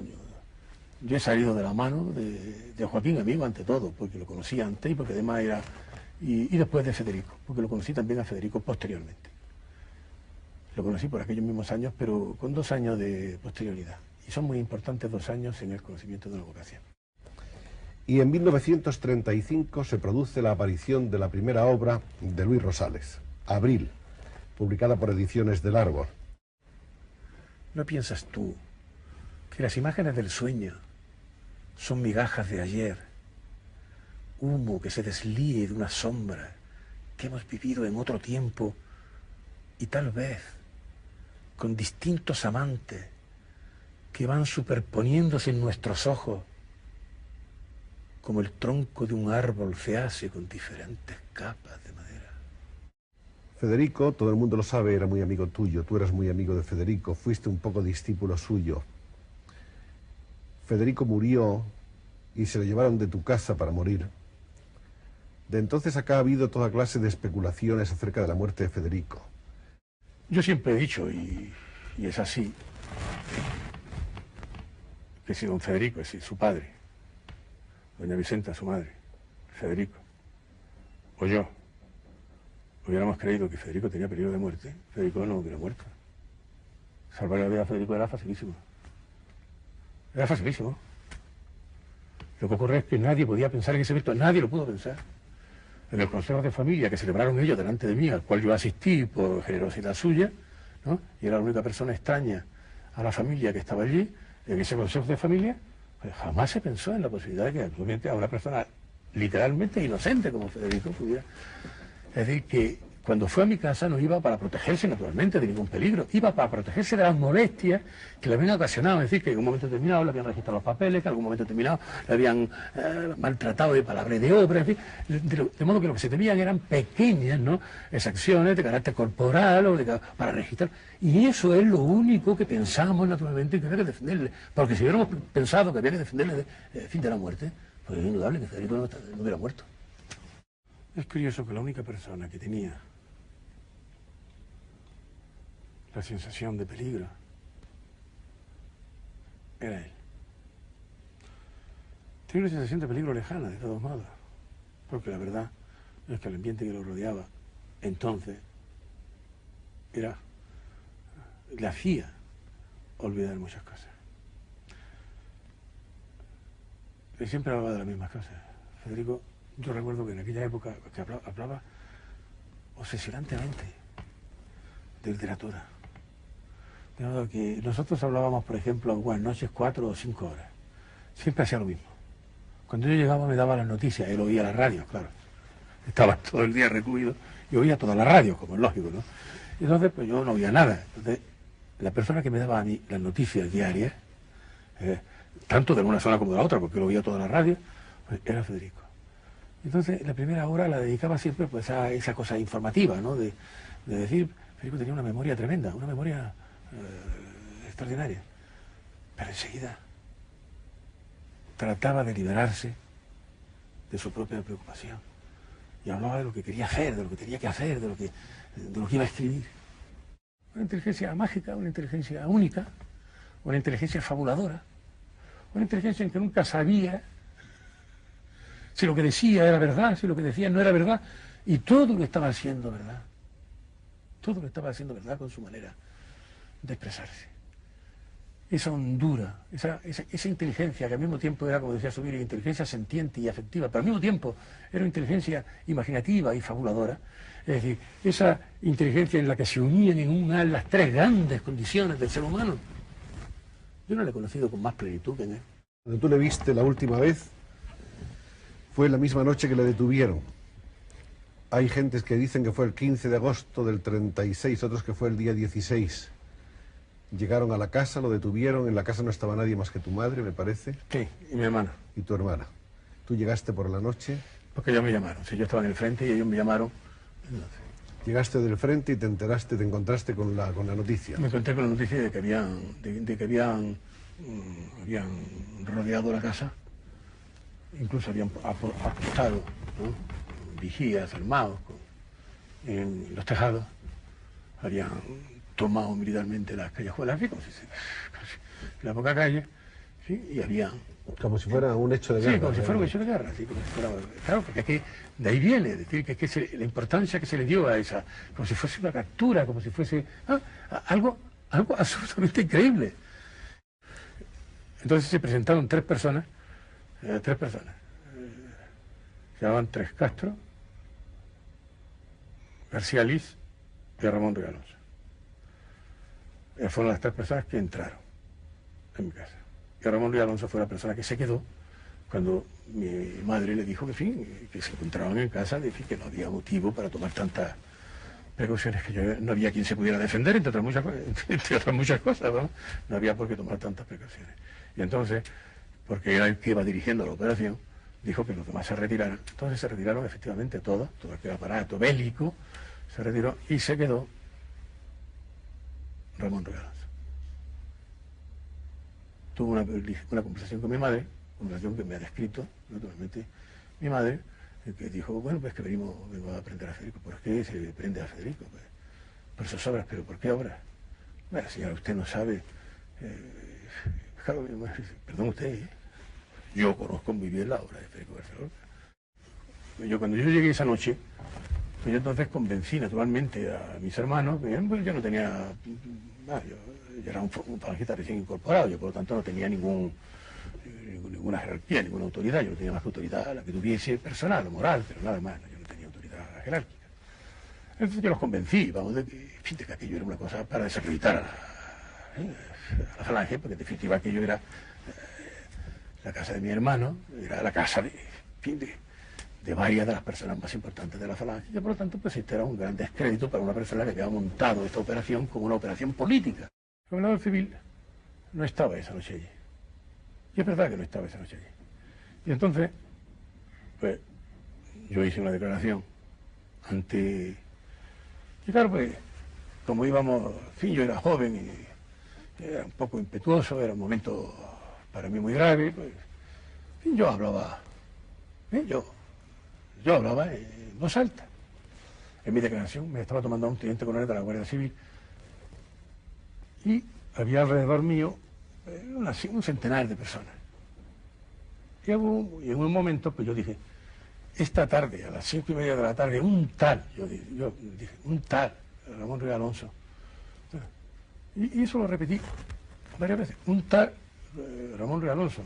he salido de la mano de Joaquín Amigo ante todo, porque lo conocí antes y porque además era, y después de Federico, porque lo conocí también a Federico posteriormente. Lo conocí por aquellos mismos años, pero con 2 años de posterioridad. Y son muy importantes 2 años en el conocimiento de una vocación. Y en 1935 se produce la aparición de la primera obra de Luis Rosales, Abril, publicada por Ediciones del Árbol. ¿No piensas tú que las imágenes del sueño son migajas de ayer, humo que se deslíe de una sombra que hemos vivido en otro tiempo y tal vez con distintos amantes que van superponiéndose en nuestros ojos como el tronco de un árbol se hace con diferentes capas de madera? Federico, todo el mundo lo sabe, era muy amigo tuyo, tú eras muy amigo de Federico, fuiste un poco discípulo suyo. Federico murió y se lo llevaron de tu casa para morir. De entonces acá ha habido toda clase de especulaciones acerca de la muerte de Federico. Yo siempre he dicho, y es así, que si don Federico, es decir, su padre, doña Vicenta, su madre, Federico, o yo, hubiéramos creído que Federico tenía peligro de muerte, Federico no hubiera muerto. Salvar la vida a Federico era facilísimo. Era facilísimo. Lo que ocurre es que nadie podía pensar en ese evento, nadie lo pudo pensar. En el consejo de familia que celebraron ellos delante de mí, al cual yo asistí por generosidad suya, ¿no? Y era la única persona extraña a la familia que estaba allí, en ese consejo de familia, pues jamás se pensó en la posibilidad de que actualmente a una persona literalmente inocente como Federico pudiera. Es decir, que cuando fue a mi casa no iba para protegerse naturalmente de ningún peligro, iba para protegerse de las molestias que le habían ocasionado. Es decir, que en un momento determinado le habían registrado los papeles, que en algún momento determinado le habían maltratado de palabra de obra, en fin, de modo que lo que se temían eran pequeñas, ¿no?, exacciones de carácter corporal o para registrar. Y eso es lo único que pensamos naturalmente que había que defenderle. Porque si hubiéramos pensado que había que defenderle del fin de la muerte, pues es indudable que Federico no hubiera muerto. Es curioso que la única persona que tenía la sensación de peligro era él. Tenía una sensación de peligro lejana, de todos modos, porque la verdad es que el ambiente que lo rodeaba entonces le hacía olvidar muchas cosas. Él siempre hablaba de las mismas cosas. Federico, yo recuerdo que en aquella época que hablaba obsesionantemente de literatura. De modo que nosotros hablábamos, por ejemplo, algunas noches 4 o 5 horas. Siempre hacía lo mismo. Cuando yo llegaba me daba las noticias, él oía la radio, claro. Estaba todo el día recluido y oía toda la radio, como es lógico, ¿no? Y entonces, pues yo no oía nada. Entonces, la persona que me daba a mí las noticias diarias, tanto de una zona como de la otra, porque él oía toda la radio, pues era Federico. Entonces, la primera hora la dedicaba siempre pues a esa cosa informativa, ¿no? De decir, Federico tenía una memoria tremenda, una memoria extraordinaria. Pero enseguida trataba de liberarse de su propia preocupación. Y hablaba de lo que quería hacer, de lo que tenía que hacer, de lo que iba a escribir. Una inteligencia mágica, una inteligencia única, una inteligencia fabuladora, una inteligencia en que nunca sabía si lo que decía era verdad, si lo que decía no era verdad, y todo lo estaba haciendo verdad. Todo lo estaba haciendo verdad con su manera de expresarse. Esa hondura, esa inteligencia que al mismo tiempo era, como decía Subiri, inteligencia sentiente y afectiva, pero al mismo tiempo era inteligencia imaginativa y fabuladora. Es decir, esa inteligencia en la que se unían en un las tres grandes condiciones del ser humano. Yo no le he conocido con más plenitud que en él. Cuando tú le viste la última vez, fue la misma noche que le detuvieron. Hay gentes que dicen que fue el 15 de agosto del 36, otros que fue el día 16. Llegaron a la casa, lo detuvieron, en la casa no estaba nadie más que tu madre, me parece. Sí, y mi hermana. Y tu hermana. ¿Tú llegaste por la noche? Porque ellos me llamaron, sí, yo estaba en el frente y ellos me llamaron. Llegaste del frente y te enteraste, te encontraste con la noticia. Me encontré con la noticia de que habían rodeado la casa, incluso habían apostado, ¿no?, vigías armados en los tejados, habían tomado militarmente las callejuelas, como si la poca calle, ¿sí? Y habían... Como si fuera un hecho de guerra. Sí, como si fuera un hecho de guerra, sí, como si fuera... Claro, porque es que de ahí viene, es decir, que es que la importancia que se le dio a esa, como si fuese una captura, como si fuese algo absolutamente increíble. Entonces se presentaron tres personas, se llamaban Tres Castro, García Liz y Ramón Ruiz Alonso. Fueron las tres personas que entraron en mi casa. Y Ramón Ruiz Alonso fue la persona que se quedó cuando mi madre le dijo que, en fin, que se encontraban en casa, de que no había motivo para tomar tantas precauciones, que no había quien se pudiera defender, entre otras muchas cosas, ¿no? No había por qué tomar tantas precauciones. Y entonces, porque era el que iba dirigiendo la operación, dijo que los demás se retiraran. Entonces se retiraron efectivamente todo aquel aparato bélico, se retiró y se quedó Ramón Ruiz Alonso. Tuvo una conversación con mi madre, una conversación que me ha descrito, naturalmente, mi madre, que dijo, bueno, pues que vengo a aprender a Federico. ¿Por qué se prende a Federico? Pues por sus obras. ¿Pero por qué obras? Bueno, señora, usted no sabe. Perdón usted, yo conozco muy bien la obra de Federico García Lorca. Cuando yo llegué esa noche, pues yo entonces convencí naturalmente a mis hermanos, pues yo no tenía, yo era un falangista recién incorporado, yo por lo tanto no tenía ninguna jerarquía, ninguna autoridad, yo no tenía más que autoridad la que tuviese personal o moral, pero nada más, yo no tenía autoridad jerárquica. Entonces yo los convencí, vamos, de que aquello era una cosa para desacreditar a la falange, porque en definitiva aquello era la casa de mi hermano, era la casa de varias de las personas más importantes de la falange, y por lo tanto pues este era un gran descrédito para una persona que había montado esta operación como una operación política. El gobernador civil no estaba esa noche allí, y es verdad que no estaba esa noche allí. Y entonces, pues, yo hice una declaración ante... Y claro, pues, como íbamos, en fin, yo era joven y era un poco impetuoso, era un momento para mí muy grave, pues, en fin, yo hablaba, yo hablaba en voz alta. En mi declaración me estaba tomando a un teniente coronel de la Guardia Civil y había alrededor mío un centenar de personas. Y en un momento, pues yo dije, esta tarde, a las 5:30 de la tarde, un tal, yo dije, un tal, Ramón Ruiz Alonso. Y eso lo repetí varias veces. Un tal Ramón Ruiz Alonso,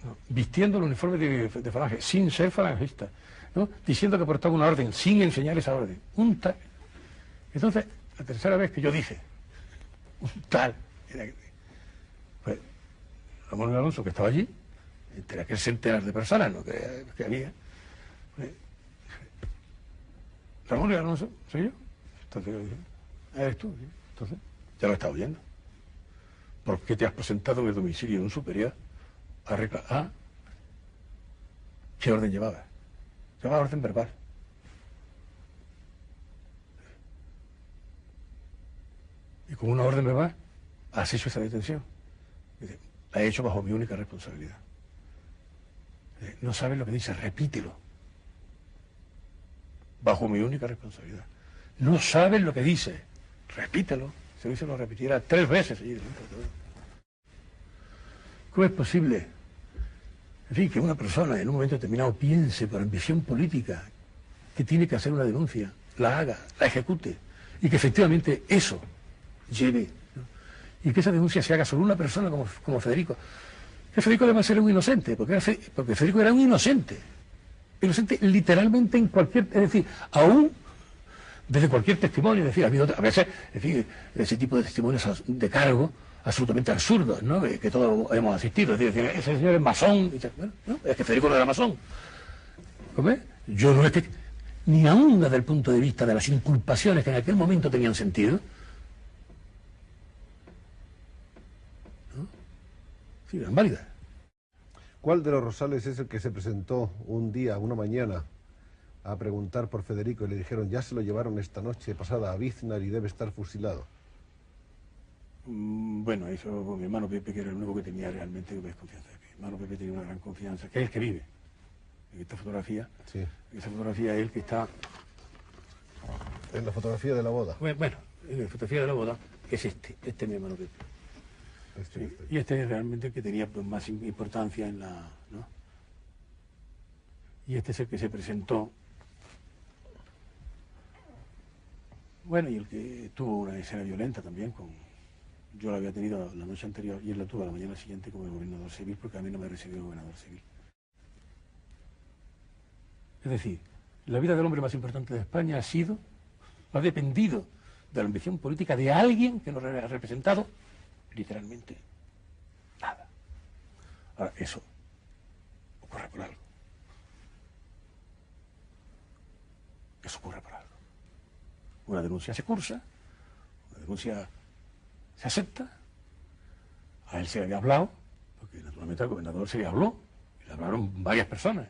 ¿no?, vistiendo el uniforme de falange, sin ser falangista, ¿no?, diciendo que portaba una orden, sin enseñar esa orden. Un tal. Entonces, la tercera vez que yo dije, un tal, pues Ramón Ruiz Alonso, que estaba allí, entre aquel centenar de personas, ¿no?, que había, pues, Ramón Ruiz Alonso, soy yo. Entonces yo dije, ¿eres tú? ¿Sí? Entonces, ya lo estaba oyendo. ¿Por qué te has presentado en el domicilio de un superior a reclamar? ¿Qué orden llevaba? Llevaba orden verbal. Y con una orden verbal has hecho esa detención. Dice, la he hecho bajo mi única responsabilidad. Dice, no sabes lo que dice, repítelo. Bajo mi única responsabilidad. No sabes lo que dice, repítelo. Se lo repitiera 3 veces allí. ¿Cómo es posible, en fin, que una persona en un momento determinado piense por ambición política que tiene que hacer una denuncia, la haga, la ejecute, y que efectivamente eso lleve, ¿no?, y que esa denuncia se haga sobre una persona como Federico? Que Federico además era un inocente, porque Federico era un inocente literalmente en cualquier, es decir, aún desde cualquier testimonio, es decir, a veces, en fin, ese tipo de testimonios de cargo absolutamente absurdos, ¿no?, que todos hemos asistido, es decir, ese señor es masón, bueno, no, es que Federico no era masón. ¿Cómo? Yo no es que, ni aún desde el punto de vista de las inculpaciones que en aquel momento tenían sentido, ¿no?, sí, eran válidas. ¿Cuál de los Rosales es el que se presentó un día, una mañana, a preguntar por Federico y le dijeron, ya se lo llevaron esta noche pasada a Biznar y debe estar fusilado? Bueno, eso mi hermano Pepe, que era el único que tenía realmente desconfianza. Mi hermano Pepe tenía una gran confianza, que es el que vive en esta fotografía. Sí. En esa fotografía es el que está... En la fotografía de la boda. Bueno, en la fotografía de la boda es este es mi hermano Pepe. Sí. Y este es realmente el que tenía, pues, más importancia en la... ¿no? Y este es el que se presentó. Bueno, y el que tuvo una escena violenta también con... Yo la había tenido la noche anterior y él la tuvo la mañana siguiente como el gobernador civil, porque a mí no me recibió el gobernador civil. Es decir, la vida del hombre más importante de España ha dependido de la ambición política de alguien que no ha representado literalmente nada. Ahora, eso ocurre por algo. Eso ocurre por algo. Una denuncia se cursa, una denuncia se acepta, a él se le había hablado, porque naturalmente al gobernador se le habló, y le hablaron varias personas.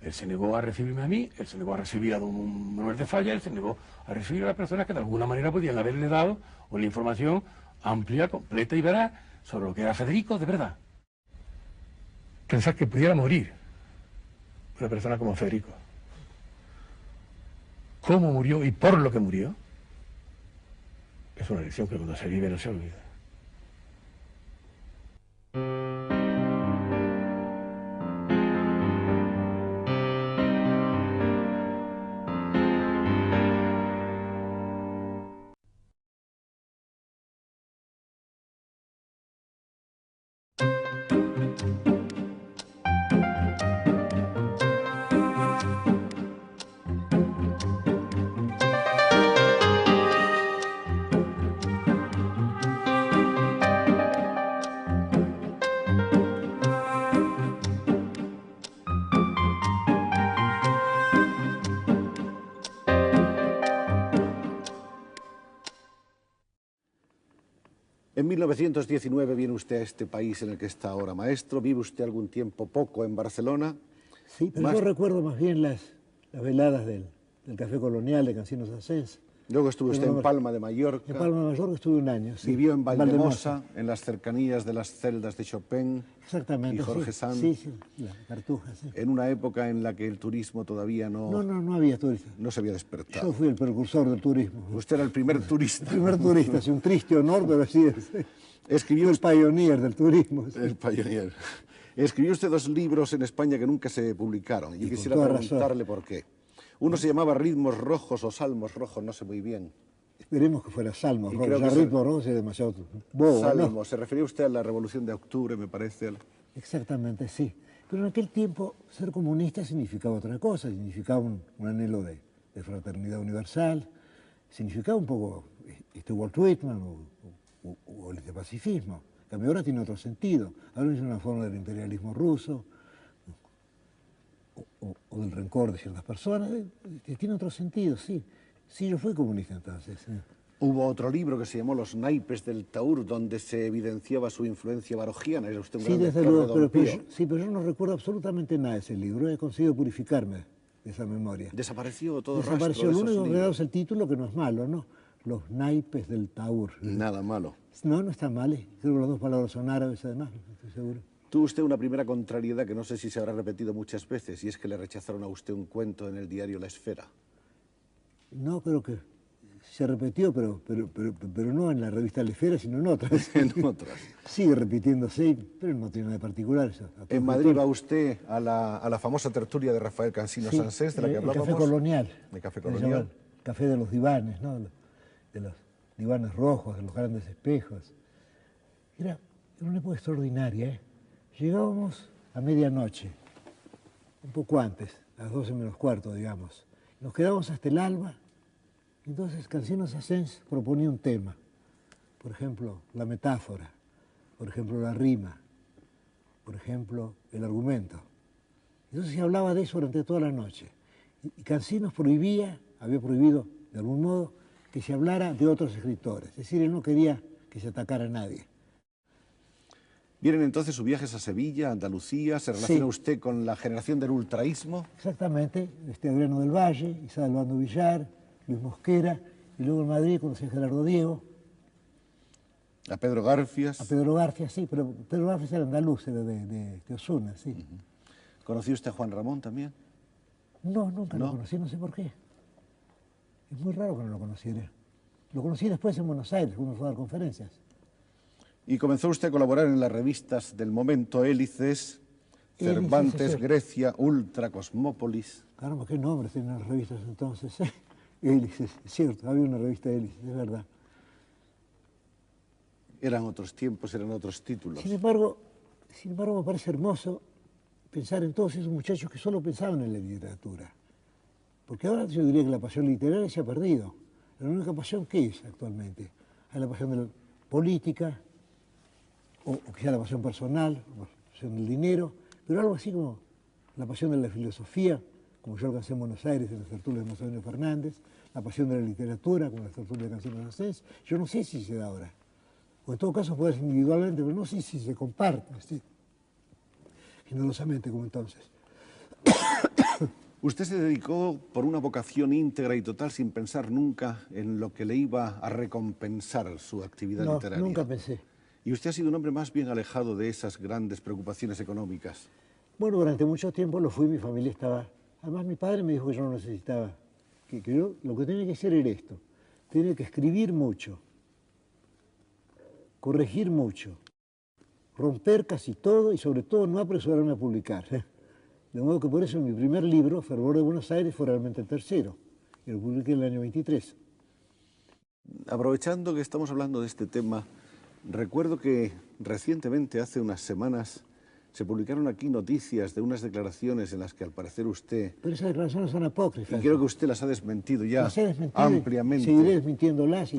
Él se negó a recibirme a mí, él se negó a recibir a don Manuel de Falla, él se negó a recibir a las personas que de alguna manera podían haberle dado una información amplia, completa y veraz sobre lo que era Federico de verdad. Pensar que pudiera morir una persona como Federico, cómo murió y por lo que murió, Es una lección que cuando se vive no se olvida. En 1919 viene usted a este país en el que está ahora maestro. ¿Vive usted algún tiempo poco en Barcelona? Sí, pero yo recuerdo más bien las veladas del Café Colonial de Cancinos Asens. Luego estuvo usted en Palma de Mallorca. En Palma de Mallorca estuve un año, sí. Vivió en Valldemosa, en las cercanías de las celdas de Chopin. Exactamente, y Jorge Sand. Sí, la Cartuja, sí. En una época en la que el turismo todavía no había turistas. No se había despertado. Yo fui el precursor del turismo. Usted era el primer turista. El primer turista, es un triste honor, pero así es. Escribió el pioneer del turismo. Sí. El pioneer. Escribió usted 2 libros en España que nunca se publicaron. Yo quisiera preguntarle por qué. Uno se llamaba Ritmos Rojos o Salmos Rojos, no sé muy bien. Esperemos que fuera Salmos Rojos. Creo que Ritmos Rojos es demasiado bobo, Salmos, ¿no? Se refería usted a la Revolución de Octubre, me parece. Exactamente, sí. Pero en aquel tiempo ser comunista significaba otra cosa, significaba un anhelo de fraternidad universal, significaba un poco Walt Whitman o el pacifismo. En cambio ahora tiene otro sentido. Ahora es una forma del imperialismo ruso o del rencor de ciertas personas. Tiene otro sentido, sí. Sí, yo fui comunista entonces. Sí. Hubo otro libro que se llamó Los naipes del Taur, donde se evidenciaba su influencia barogiana. Era usted un gran desde lector luego, de Don Pío. pero yo no recuerdo absolutamente nada de ese libro. He conseguido purificarme de esa memoria. Desapareció todo rastro. Desapareció. Lo único que dado es el título, que no es malo, ¿no? Los naipes del Taur. Nada malo. No, no está mal. Creo que las 2 palabras son árabes, además, no estoy seguro. Tuvo usted una primera contrariedad que no sé si se habrá repetido muchas veces, y es que le rechazaron a usted un cuento en el diario La Esfera. No, creo que se repitió, pero no en la revista La Esfera, sino en otras. En otras. Sigue repitiéndose, pero no tiene nada de particular eso. En Madrid va usted a la famosa tertulia de Rafael Cancinos Ansés, de la que hablábamos. El Café Colonial. El Café Colonial. El café de los divanes, ¿no? De los divanes rojos, de los grandes espejos. Era una época extraordinaria, ¿eh? Llegábamos a medianoche, un poco antes, a las 12 menos cuarto, digamos. Nos quedábamos hasta el alba. Entonces Cancinos Asens proponía un tema. Por ejemplo, la metáfora. Por ejemplo, la rima. Por ejemplo, el argumento. Entonces se hablaba de eso durante toda la noche. Y Cancinos había prohibido, de algún modo, que se hablara de otros escritores. Es decir, él no quería que se atacara a nadie. Vienen entonces sus viajes a Sevilla, Andalucía, ¿se relaciona usted con la generación del ultraísmo? Exactamente, Adriano del Valle, Isabel Bando Villar, Luis Mosquera, y luego en Madrid conocí a Gerardo Diego. ¿A Pedro Garfias? A Pedro Garfias, sí, pero Pedro Garfias era andaluz, era de Osuna, sí. ¿Conoció usted a Juan Ramón también? No, nunca lo conocí, no sé por qué. Es muy raro que no lo conociera. Lo conocí después en Buenos Aires, cuando fue a dar conferencias. Y comenzó usted a colaborar en las revistas del momento, Hélices, Cervantes, Grecia, Ultra, Cosmópolis. Caramba, qué nombres tenían las revistas entonces. Hélices, es cierto, había una revista Hélices, es verdad. Eran otros tiempos, eran otros títulos. Sin embargo, me parece hermoso pensar en todos esos muchachos que solo pensaban en la literatura. Porque ahora yo diría que la pasión literaria se ha perdido. La única pasión, ¿qué es actualmente? Hay la pasión de la política, o quizá la pasión personal, la pasión del dinero, pero algo así como la pasión de la filosofía, como yo alcancé en Buenos Aires en las tertulias de Macedonio Fernández, la pasión de la literatura, como las tertulias de Cancinos Asens. Yo no sé si se da ahora. O en todo caso puede ser individualmente, pero no sé si se comparte, ¿sí? Generosamente como entonces. Usted se dedicó por una vocación íntegra y total sin pensar nunca en lo que le iba a recompensar su actividad literaria. No, nunca pensé. Y usted ha sido un hombre más bien alejado de esas grandes preocupaciones económicas. Bueno, durante mucho tiempo lo fui, mi familia estaba... Además, mi padre me dijo que yo no necesitaba, que yo lo que tenía que hacer era esto. Tenía que escribir mucho corregir mucho, romper casi todo y sobre todo no apresurarme a publicar. De modo que por eso mi primer libro, Fervor de Buenos Aires, fue realmente el tercero, y lo publiqué en el año 23. Aprovechando que estamos hablando de este tema, recuerdo que recientemente, hace unas semanas, se publicaron aquí noticias de unas declaraciones en las que al parecer usted... Pero esas declaraciones son apócrifas. Y creo que usted las ha desmentido ya las he desmentido ampliamente. Seguiré desmintiéndolas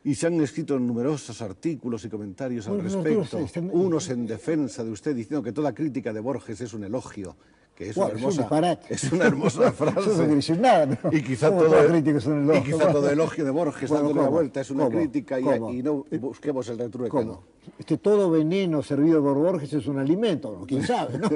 y se han escrito numerosos artículos y comentarios al respecto, unos en defensa de usted, diciendo que toda crítica de Borges es un elogio, que es, es una hermosa frase. No quiere nada, ¿no? Y quizá todo elogio de Borges, dándole la vuelta, es una crítica y no busquemos el retruécano. Todo veneno servido por Borges es un alimento, quién sabe, ¿no?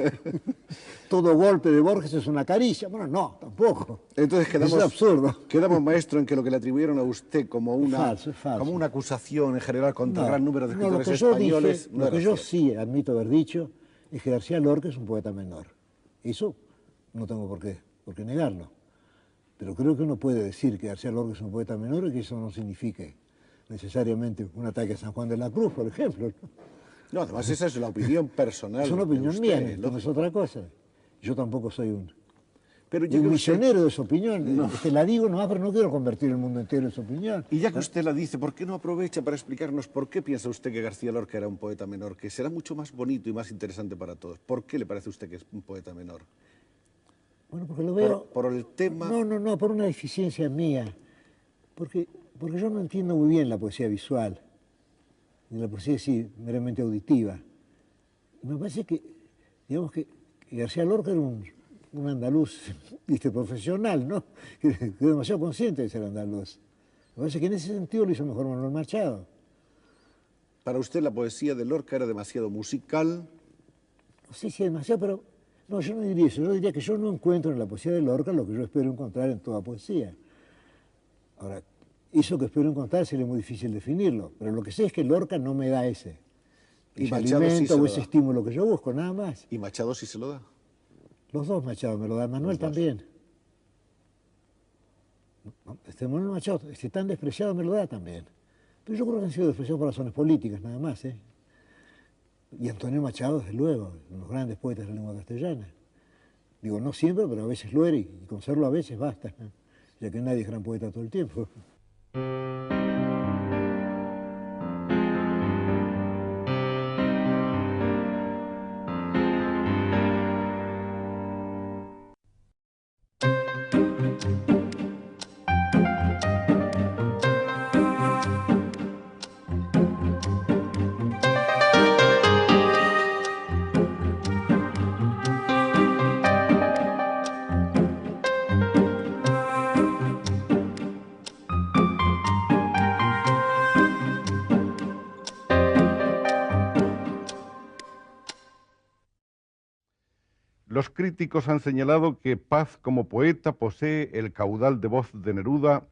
Todo golpe de Borges es una caricia. Bueno, no, tampoco. Entonces es absurdo. Quedamos, maestro, en que lo que le atribuyeron a usted como una, como una acusación en general contra el gran número de escritores españoles... Lo que yo sí admito haber dicho es que García Lorca es un poeta menor. Eso no tengo por qué negarlo. Pero creo que uno puede decir que García Lorca es un poeta menor y que eso no signifique necesariamente un ataque a San Juan de la Cruz, por ejemplo. No, además esa es la opinión personal. Es una opinión mía, no es otra cosa. Yo tampoco soy un misionero de su opinión. No. La digo nomás, pero no quiero convertir el mundo entero en su opinión. Y ya que usted la dice, ¿por qué no aprovecha para explicarnos por qué piensa usted que García Lorca era un poeta menor, que será mucho más bonito y más interesante para todos? ¿Por qué le parece a usted que es un poeta menor? Bueno, porque lo veo... ¿Por el tema? No, por una deficiencia mía. Porque yo no entiendo muy bien la poesía visual, ni la poesía sí, meramente auditiva. Y me parece que, digamos que García Lorca era un andaluz profesional, ¿no? Que es demasiado consciente de ser andaluz. Me parece que en ese sentido lo hizo mejor Manuel Machado. ¿Para usted la poesía de Lorca era demasiado musical? Sí, demasiado, pero... No, yo no diría eso. Yo diría que yo no encuentro en la poesía de Lorca lo que yo espero encontrar en toda poesía. Ahora, eso que espero encontrar sería muy difícil definirlo, pero lo que sé es que Lorca no me da ese alimento o ese estímulo que yo busco, nada más. ¿Y Machado sí se lo da? Los dos Machado me lo dan, Manuel también. Manuel Machado, tan despreciado me lo da también. Pero yo creo que han sido despreciados por razones políticas, nada más, ¿eh? Y Antonio Machado, desde luego, uno de los grandes poetas de la lengua castellana. Digo, no siempre, pero a veces lo era, y con serlo a veces basta, ya que nadie es gran poeta todo el tiempo. Los críticos han señalado que Paz como poeta posee el caudal de voz de Neruda,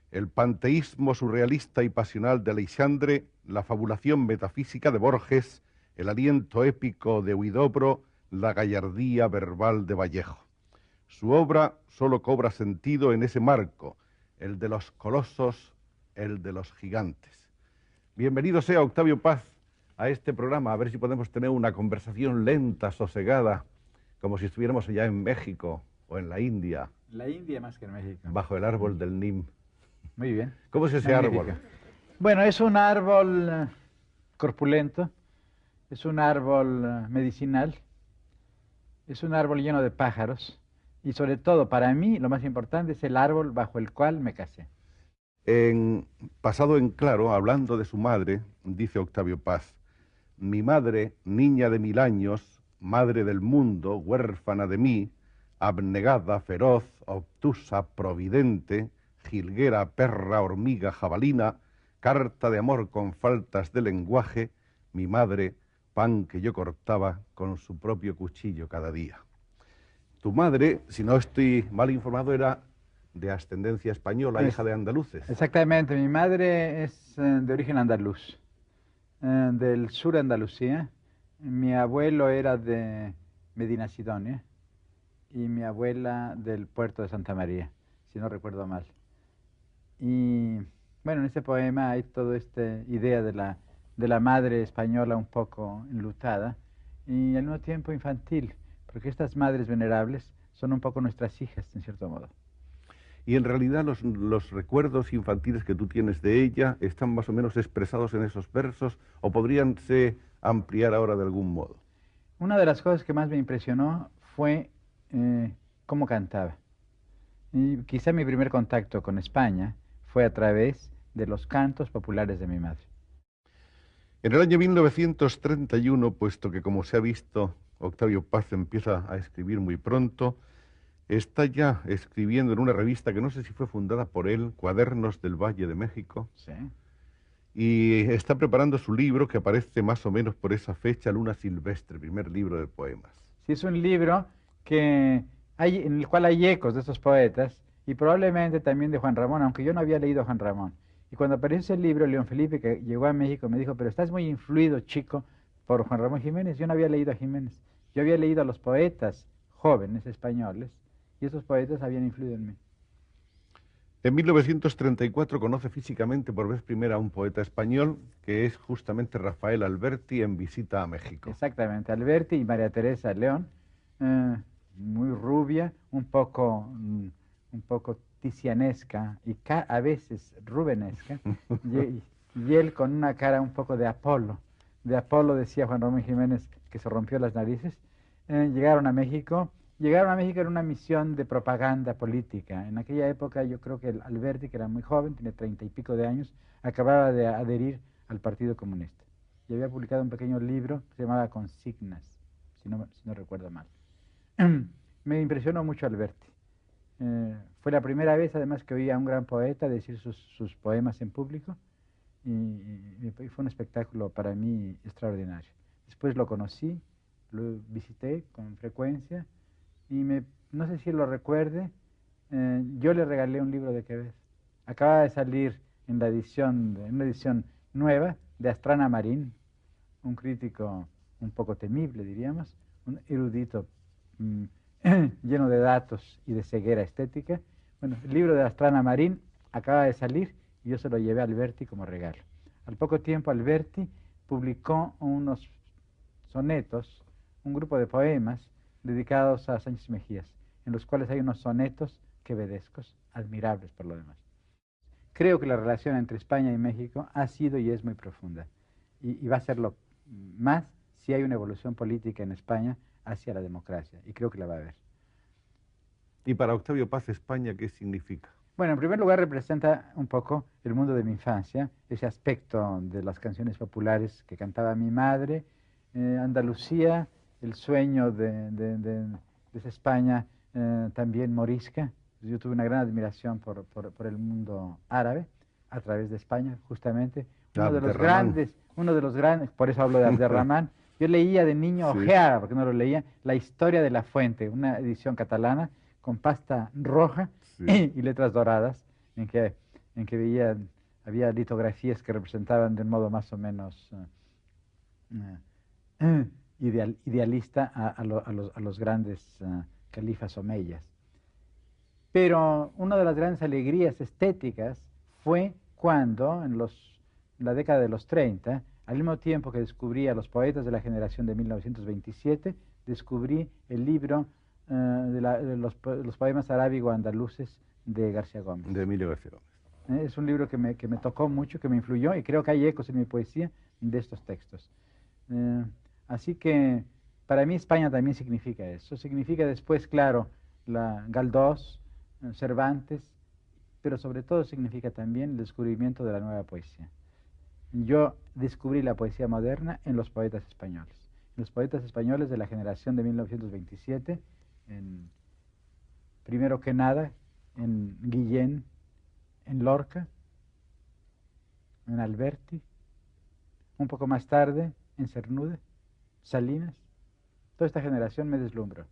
el panteísmo surrealista y pasional de Aleixandre, la fabulación metafísica de Borges, el aliento épico de Huidobro, la gallardía verbal de Vallejo. Su obra solo cobra sentido en ese marco, el de los colosos, el de los gigantes. Bienvenido sea Octavio Paz a este programa, a ver si podemos tener una conversación lenta, sosegada, como si estuviéramos allá en México o en la India. La India más que en México. Bajo el árbol del Nim. Muy bien. ¿Cómo es ese árbol? Bueno, es un árbol corpulento, es un árbol medicinal, es un árbol lleno de pájaros y sobre todo, para mí, lo más importante es el árbol bajo el cual me casé. Pasado en claro, hablando de su madre, dice Octavio Paz: mi madre, niña de 1000 años, madre del mundo, huérfana de mí, abnegada, feroz, obtusa, providente, jilguera, perra, hormiga, jabalina, carta de amor con faltas de lenguaje, mi madre, pan que yo cortaba con su propio cuchillo cada día. Tu madre, si no estoy mal informado, era de ascendencia española, hija de andaluces. Exactamente, mi madre es de origen andaluz, del sur de Andalucía. Mi abuelo era de Medinasidonia y mi abuela del puerto de Santa María, si no recuerdo mal. Y bueno, en este poema hay toda esta idea de de la madre española un poco enlutada y al mismo tiempo infantil, porque estas madres venerables son un poco nuestras hijas, en cierto modo. Y en realidad los recuerdos infantiles que tú tienes de ella están más o menos expresados en esos versos, o podríanse ampliar ahora de algún modo. Una de las cosas que más me impresionó fue cómo cantaba. Y quizá mi primer contacto con España fue a través de los cantos populares de mi madre. En el año 1931, puesto que como se ha visto, Octavio Paz empieza a escribir muy pronto, está ya escribiendo en una revista que no sé si fue fundada por él, Cuadernos del Valle de México. Sí. Y está preparando su libro que aparece más o menos por esa fecha, Luna Silvestre, primer libro de poemas. Sí, es un libro en el cual hay ecos de estos poetas y probablemente también de Juan Ramón, aunque yo no había leído a Juan Ramón. Y cuando apareció ese libro, León Felipe, que llegó a México, me dijo, pero estás muy influido, chico, por Juan Ramón Jiménez. Yo no había leído a Jiménez. Yo había leído a los poetas jóvenes españoles y esos poetas habían influido en mí. En 1934 conoce físicamente por vez primera a un poeta español, que es justamente Rafael Alberti, en visita a México. Exactamente, Alberti y María Teresa León, muy rubia, un poco tizianesca y a veces rubenesca, y él con una cara un poco de Apolo. De Apolo, decía Juan Ramón Jiménez, que se rompió las narices. Llegaron a México. Llegaron a México en una misión de propaganda política. En aquella época yo creo que el Alberti, que era muy joven, tiene 30 y pico de años, acababa de adherir al Partido Comunista. Y había publicado un pequeño libro que se llamaba Consignas, si no recuerdo mal. Me impresionó mucho Alberti. Fue la primera vez además que oí a un gran poeta decir sus poemas en público y fue un espectáculo para mí extraordinario. Después lo conocí, lo visité con frecuencia. Y no sé si lo recuerde, yo le regalé un libro de Quevedo. Acaba de salir en una edición nueva de Astrana Marín, un crítico un poco temible, diríamos, un erudito lleno de datos y de ceguera estética. Bueno, el libro de Astrana Marín acaba de salir y yo se lo llevé a Alberti como regalo. Al poco tiempo Alberti publicó unos sonetos, un grupo de poemas, dedicados a Sánchez Mejías, en los cuales hay unos sonetos quevedescos, admirables por lo demás. Creo que la relación entre España y México ha sido y es muy profunda, y va a serlo más si hay una evolución política en España hacia la democracia, y creo que la va a haber. ¿Y para Octavio Paz, España, qué significa? Bueno, en primer lugar representa un poco el mundo de mi infancia, ese aspecto de las canciones populares que cantaba mi madre, Andalucía, el sueño de esa España también morisca. Yo tuve una gran admiración por el mundo árabe a través de España, justamente. Uno de los grandes, por eso hablo de Abderramán. Yo leía de niño, ojeaba, porque no lo leía, La historia de la fuente, una edición catalana con pasta roja y letras doradas, en que había litografías que representaban de un modo más o menos idealista a los grandes califas omeyas. Pero una de las grandes alegrías estéticas fue cuando, en la década de los 30, al mismo tiempo que descubrí a los poetas de la generación de 1927, descubrí el libro de los poemas arábigo-andaluces de García Gómez. De Emilio García Gómez. Es un libro que me tocó mucho, que me influyó, y creo que hay ecos en mi poesía de estos textos. Así que para mí España también significa eso. Significa después, claro, Galdós, Cervantes, pero sobre todo significa también el descubrimiento de la nueva poesía. Yo descubrí la poesía moderna en los poetas españoles. En los poetas españoles de la generación de 1927, primero que nada, en Guillén, en Lorca, en Alberti, un poco más tarde en Cernuda, Salinas. Toda esta generación me deslumbró.